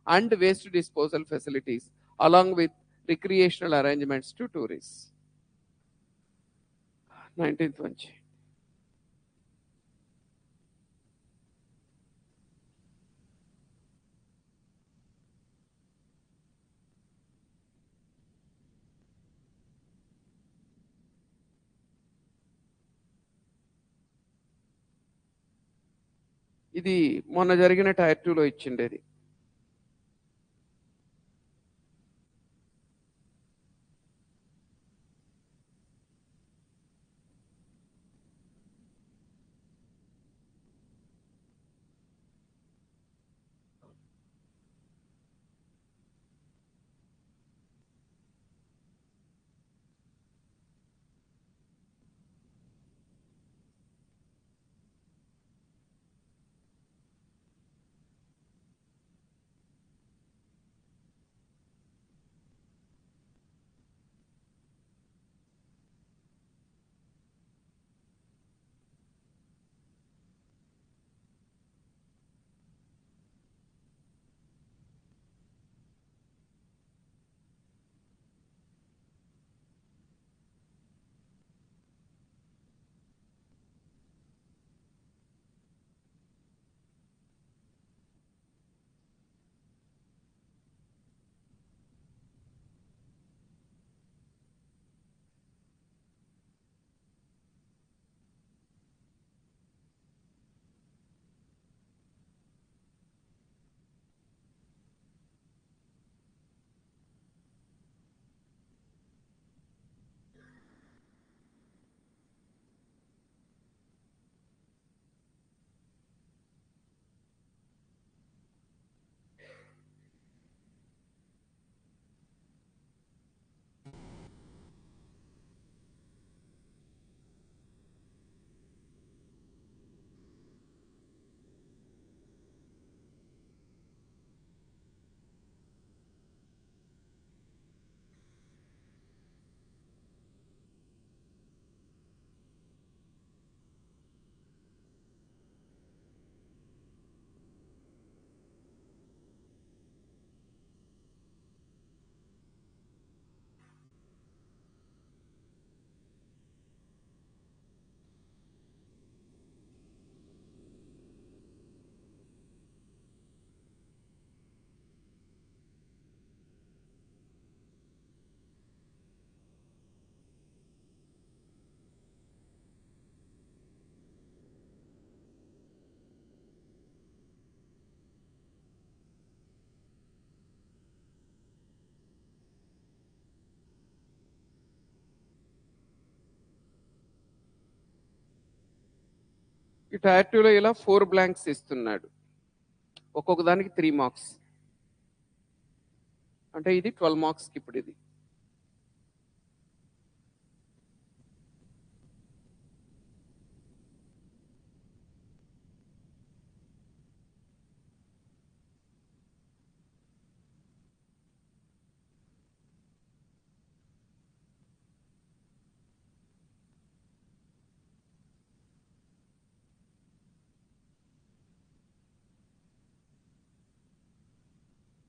and waste disposal facilities along with recreational arrangements to tourist. 19th నుంచి ఇది మొన్న జరిగిన టైర్ 2లో ఇచ్చిండేది. ఈ టైర్ 2లో ఇలా 4 బ్లాంక్స్ ఇస్తున్నాడు, ఒక్కొక్క దానికి 3 మార్క్స్, అంటే ఇది 12 మార్క్స్కి ఇప్పుడు ఇది.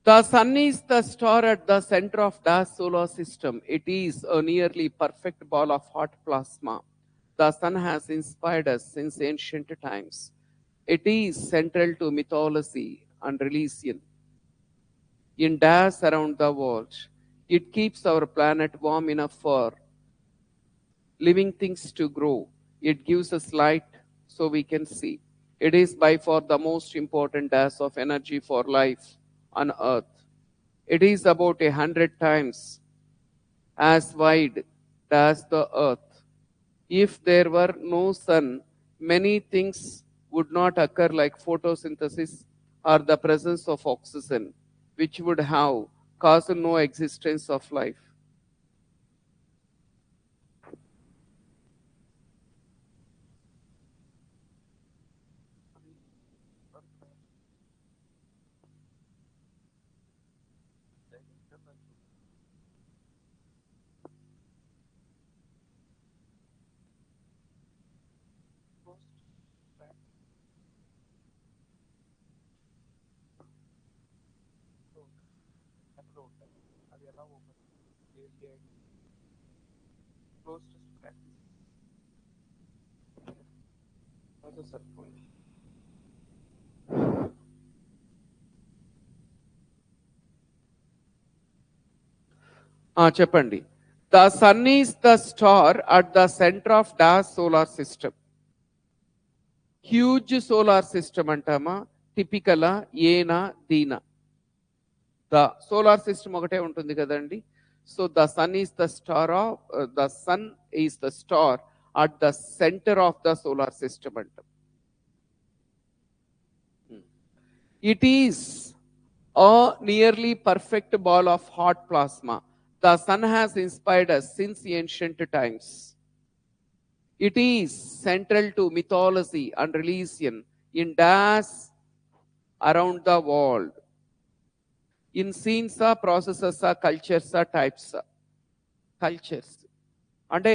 The sun is the star at the center of the solar system. It is a nearly perfect ball of hot plasma. The sun has inspired us since ancient times. It is central to mythology and religion. In days around the world, it keeps our planet warm enough for living things to grow. It gives us light so we can see. It is by far the most important dash of energy for life on Earth. It is about 100 times as wide as the Earth. If there were no sun, many things would not occur like photosynthesis or the presence of oxygen, which would have caused no existence of life. చెప్పండి. The sun is the star at the centre of dash solar system. Huge solar system అంటామా, టిపికలా, ఏనా, దీనా? The solar system ఒకటే ఉంటుంది కదండి. So the sun is the star of the sun is the star at the centre of the solar system అంటాం. It is a nearly perfect ball of hot plasma. The sun has inspired us since ancient times. It is central to mythology and religion in dash around the world. In scenes, processes, cultures, types. Cultures అంటే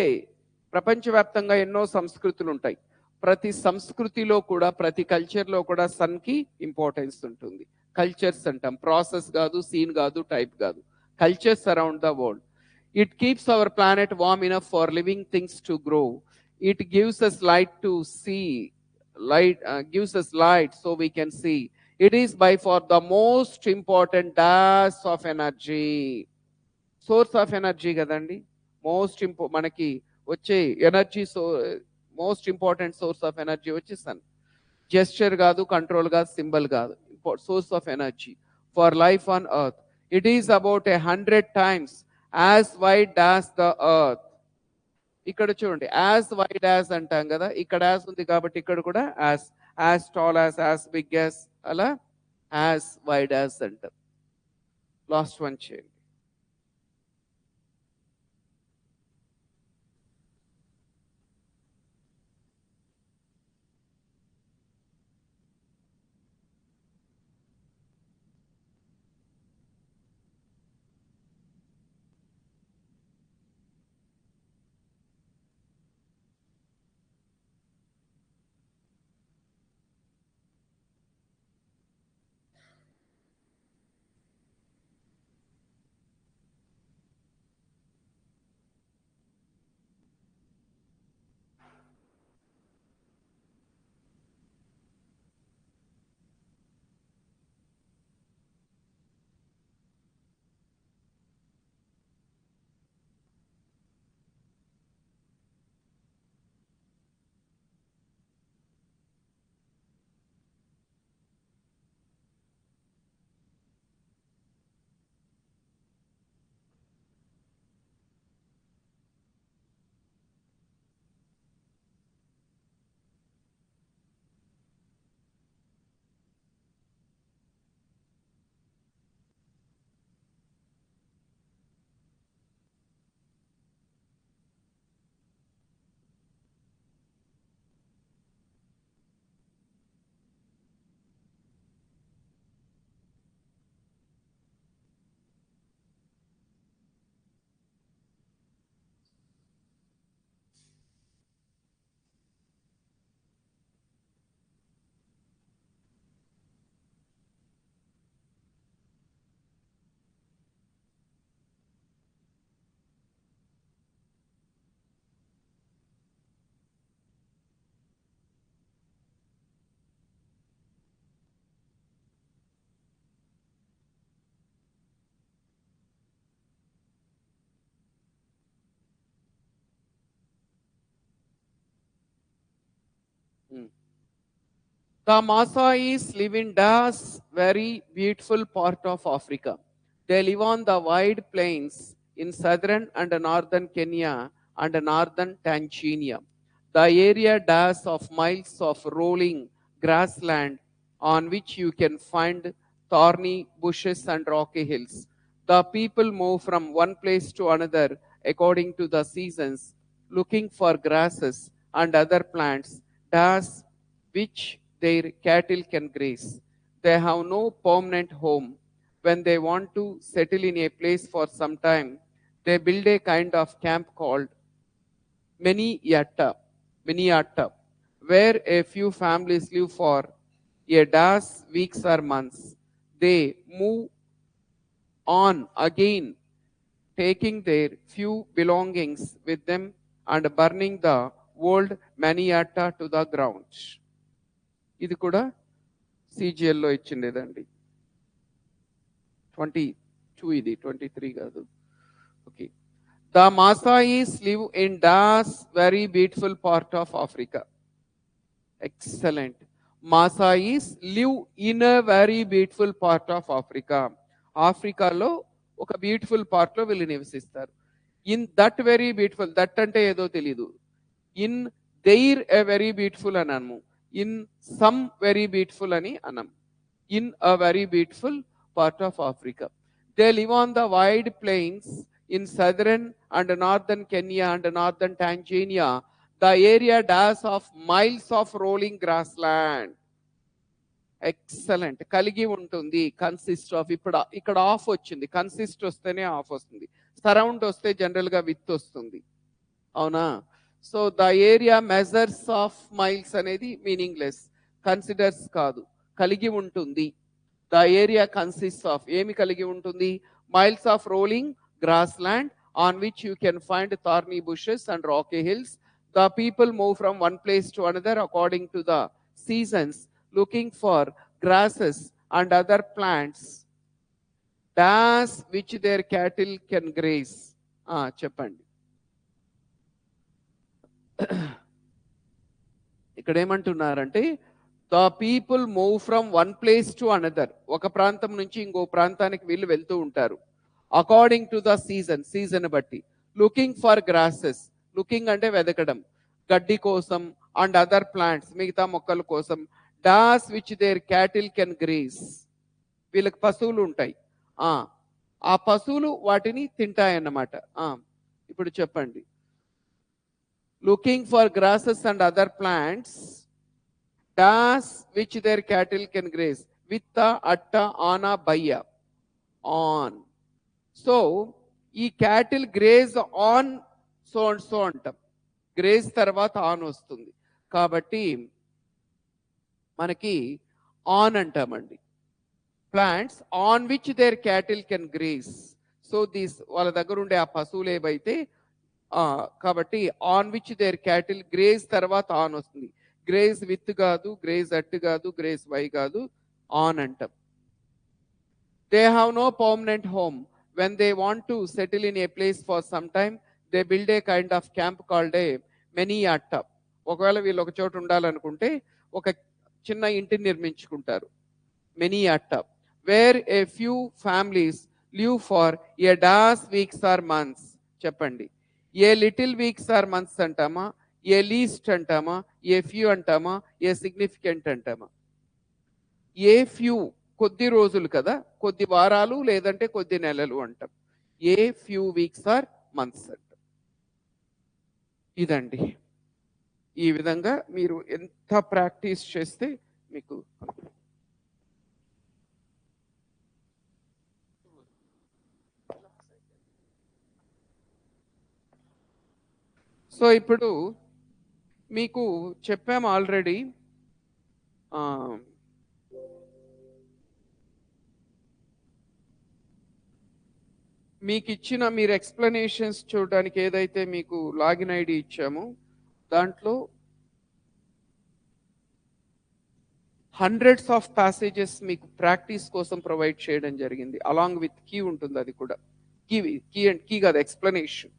ప్రపంచవ్యాప్తంగా ఎన్నో సంస్కృతులు ఉంటాయి. ప్రతి సంస్కృతిలో కూడా, ప్రతి కల్చర్లో కూడా సన్కి ఇంపార్టెన్స్ ఉంటుంది. కల్చర్స్ అంటాం, ప్రాసెస్ కాదు, సీన్ కాదు, టైప్ కాదు. Cultures around the world. It keeps our planet warm enough for living things to grow. It gives us light to see, gives us light so we can see. It is by far the most important dash of energy. Source of energy కదండి. మనకి వచ్చే energy most important source of energy వచ్చి sun. Gesture కాదు, control కాదు, symbol కాదు, source of energy for life on earth. It is about 100 times as wide as the earth. ఇక్కడ చూడండి, as wide as అంటాం కదా, ఇక్కడ యాజ్ ఉంది కాబట్టి ఇక్కడ కూడా as tall as big as, అలా యాజ్ వైడ్ యాజ్ అంటాం. లాస్ట్ వన్ చేయండి. The Maasais live in Das, very beautiful part of Africa. They live on the wide plains in southern and northern Kenya and northern Tanzania. The area Das of miles of rolling grassland on which you can find thorny bushes and rocky hills. The people move from one place to another according to the seasons, looking for grasses and other plants, Das which their cattle can graze. They have no permanent home. when they want to settle in a place for some time, they build a kind of camp called Miniatta, where a few families live for a dash weeks or months. They move on again, taking their few belongings with them and burning the old Maniatta to the ground. ఇది కూడా CGL లో ఇచ్చిండేదండి. 22 ఇది 23 కాదు. Okay. The Maasais live in Das very beautiful part of Africa. Excellent. Maasais live in a very beautiful part of Africa. ఆఫ్రికాలో ఒక beautiful పార్ట్లో వీళ్ళు నివసిస్తారు. In that very beautiful, that అంటే ఏదో తెలీదు. In their a very beautiful అని అనము, in some very beautiful అని అనం. In a very beautiful part of Africa. They live on the wide plains in southern and northern Kenya and northern Tanzania. The area does of miles of rolling grassland. Excellent. కలిగి ఉంటుంది, consist of. ఇప్పుడు ఇక్కడ of వచ్చింది, consist వస్తేనే of వస్తుంది, surround వస్తే జనరల్గా with వస్తుంది, అవునా? So the area measures of miles అనేది మీనింగ్లెస్, కన్సిడర్స్ కాదు, కలిగి ఉంటుంది. ద ఏరియా కన్సిస్ట్ ఆఫ్, ఏమి కలిగి ఉంటుంది? Miles of rolling grassland on which you can find thorny bushes and rocky hills. The people move from one place to another according to the seasons, looking for grasses and other plants, das which their cattle can graze. చెప్పండి. ఇక్కడ ఏమంటున్నారంటే the people move from one place to another, ఒక ప్రాంతం నుంచి ఇంకో ప్రాంతానికి వీళ్ళు వెళ్తూ ఉంటారు. According to the season, season బట్టి. లుకింగ్ ఫర్ గ్రాసెస్, లుకింగ్ అంటే వెదకడం, గడ్డి కోసం, అండ్ అదర్ ప్లాంట్స్, మిగతా మొక్కల కోసం. Dash which there cattle can graze, వీళ్ళకి పశువులు ఉంటాయి, ఆ పశువులు వాటిని తింటాయన్నమాట. ఇప్పుడు చెప్పండి. Looking for grasses and other plants, dash which there cattle can graze, with at on a by, on. So ఈ cattle graze on so and so అంటాం, గ్రేజ్ తర్వాత ఆన్ వస్తుంది కాబట్టి మనకి ఆన్ అంటామండి. Plants on which there cattle can graze. So these వాళ్ళ దగ్గర ఉండే ఆ పశువులు ఏవైతే, కాబట్టి on which there cattle, graze తర్వాత ఆన్ వస్తుంది. గ్రేజ్ విత్ కాదు, గ్రేజ్ అట్ కాదు, గ్రేజ్ వై కాదు, ఆన్ అంటాం. They have no permanent home. When they want to settle in a place for some time, they build a kind of camp called a Miniatta. ఒకవేళ వీళ్ళు ఒక చోట ఉండాలనుకుంటే ఒక చిన్న ఇంటిని నిర్మించుకుంటారు, Miniatta, where a few families live for a dash weeks or months. చెప్పండి. A little weeks or months అంటామా, ఏ లీస్ట్ అంటామా, ఏ ఫ్యూ అంటామా, ఏ సిగ్నిఫికెంట్ అంటామా? ఏ ఫ్యూ కొద్ది రోజులు కదా, కొద్ది వారాలు లేదంటే కొద్ది నెలలు అంటాం. A few weeks or months అంటాం. ఇదండి. ఈ విధంగా మీరు ఎంత ప్రాక్టీస్ చేస్తే మీకు. సో ఇప్పుడు మీకు చెప్పాము ఆల్రెడీ, మీకు ఇచ్చిన, మీరు ఎక్స్ప్లెనేషన్స్ చూడడానికి ఏదైతే మీకు లాగిన్ ఐడి ఇచ్చామో దాంట్లో హండ్రెడ్స్ ఆఫ్ ప్యాసేజెస్ మీకు ప్రాక్టీస్ కోసం ప్రొవైడ్ చేయడం జరిగింది. అలాంగ్ విత్ కీ ఉంటుంది, అది కూడా కీ కాదు, ఎక్స్ప్లెనేషన్.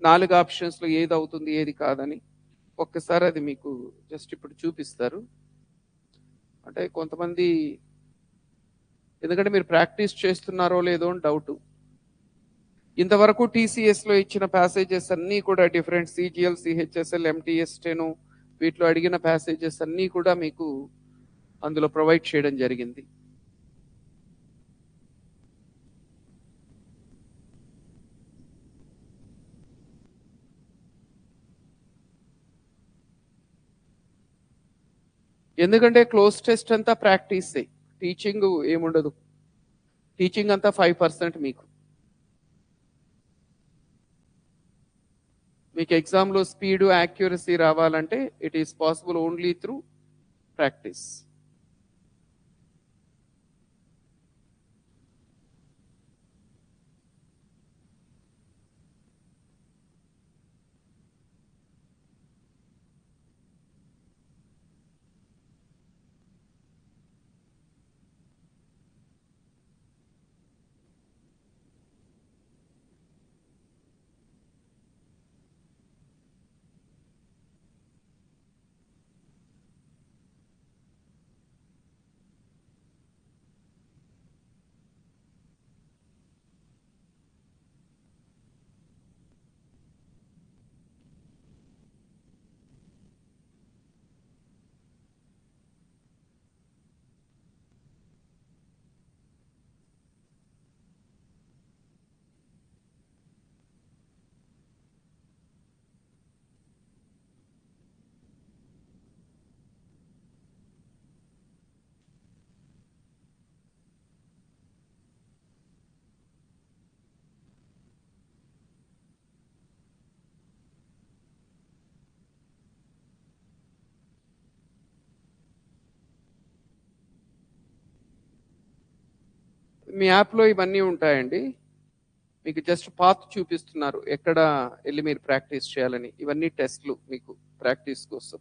4 ఆప్షన్స్లో ఏది అవుతుంది ఏది కాదని ఒక్కసారి అది మీకు జస్ట్ ఇప్పుడు చూపిస్తారు. అంటే కొంతమంది, ఎందుకంటే మీరు ప్రాక్టీస్ చేస్తున్నారో లేదో అని డౌట్. ఇంతవరకు టీసీఎస్లో ఇచ్చిన ప్యాసేజెస్ అన్నీ కూడా different, CGL, CHSL, MTS, steno, వీటిలో అడిగిన ప్యాసేజెస్ అన్నీ కూడా మీకు అందులో ప్రొవైడ్ చేయడం జరిగింది. ఎందుకంటే క్లోజ్ టెస్ట్ అంతా ప్రాక్టీసే, టీచింగ్ ఏముండదు. టీచింగ్ అంతా 5% మీకు. మీకు ఎగ్జామ్లో స్పీడ్ యాక్యురసీ రావాలంటే it is possible only through practice. మీ యాప్లో ఇవన్నీ ఉంటాయండి. మీకు జస్ట్ పాత్ చూపిస్తున్నారు ఎక్కడ వెళ్ళి మీరు ప్రాక్టీస్ చేయాలని. ఇవన్నీ టెస్ట్లు మీకు ప్రాక్టీస్ కోసం.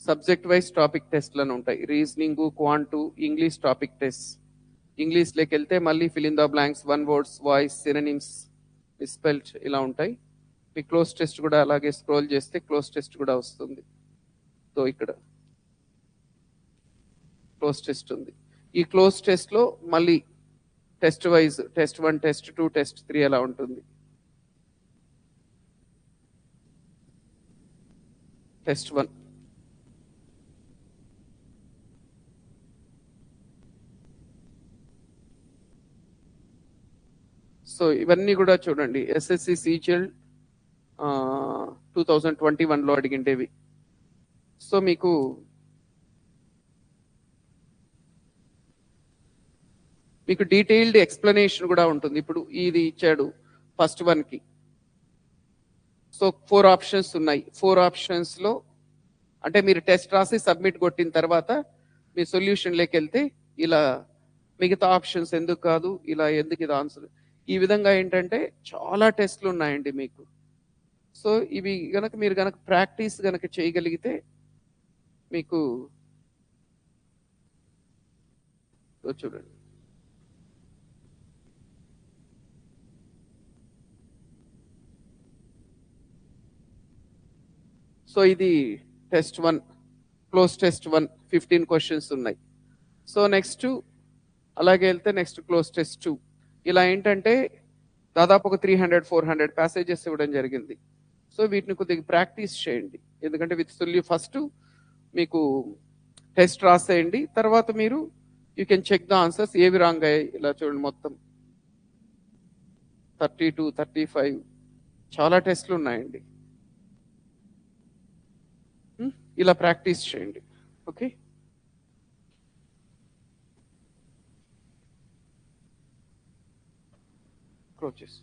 సబ్జెక్ట్ వైజ్ టాపిక్ టెస్ట్లను ఉంటాయి. Reasoning, quant, English topic test. ఇంగ్లీష్లోకి వెళ్తే మళ్ళీ fill in the blanks, one words, voice, synonyms, misspelled ఇలా ఉంటాయి. మీ క్లోజ్ టెస్ట్ కూడా అలాగే స్క్రోల్ చేస్తే క్లోజ్ టెస్ట్ కూడా వస్తుంది. సో ఇక్కడ క్లోజ్ టెస్ట్ ఉంది. ఈ క్లోజ్ టెస్ట్లో మళ్ళీ test wise test 1, test 2, test 3 అలా ఉంటుంది. టెస్ట్ 1 సో ఇవన్నీ కూడా చూడండి. ఎస్ఎస్సి సిజిఎల్ 2021లో అడిగిండేవి. సో మీకు డీటెయిల్డ్ ఎక్స్ప్లెనేషన్ కూడా ఉంటుంది. ఇప్పుడు ఇది ఇచ్చాడు ఫస్ట్ 1కి. సో 4 ఆప్షన్స్ ఉన్నాయి. 4 ఆప్షన్స్లో అంటే మీరు టెస్ట్ రాసి సబ్మిట్ కొట్టిన తర్వాత మీ సొల్యూషన్లోకి వెళ్తే ఇలా మిగతా ఆప్షన్స్ ఎందుకు కాదు, ఇలా ఎందుకు ఇది ఆన్సర్, ఈ విధంగా ఏంటంటే చాలా టెస్ట్లు ఉన్నాయండి మీకు. సో ఇవి గనక మీరు గనక ప్రాక్టీస్ గనక చేయగలిగితే మీకు చూడండి. సో ఇది టెస్ట్ 1, క్లోజ్ టెస్ట్ 1, 15 క్వశ్చన్స్ ఉన్నాయి. సో నెక్స్ట్ అలాగే వెళ్తే నెక్స్ట్ క్లోజ్ టెస్ట్ 2. ఇలా ఏంటంటే దాదాపు ఒక 300-400 ప్యాసేజెస్ ఇవ్వడం జరిగింది. సో వీటిని కొద్దిగా ప్రాక్టీస్ చేయండి. ఎందుకంటే విత్ ఫస్ట్ మీకు టెస్ట్ రాసేయండి, తర్వాత మీరు you can check the answers ఏవి రాంగ్ అయ్యాయి. ఇలా చూడండి, మొత్తం 32, 35 చాలా టెస్ట్లు ఉన్నాయండి. ఇలా ప్రాక్టీస్ చేయండి. ఓకే, క్లోజ్ చేసి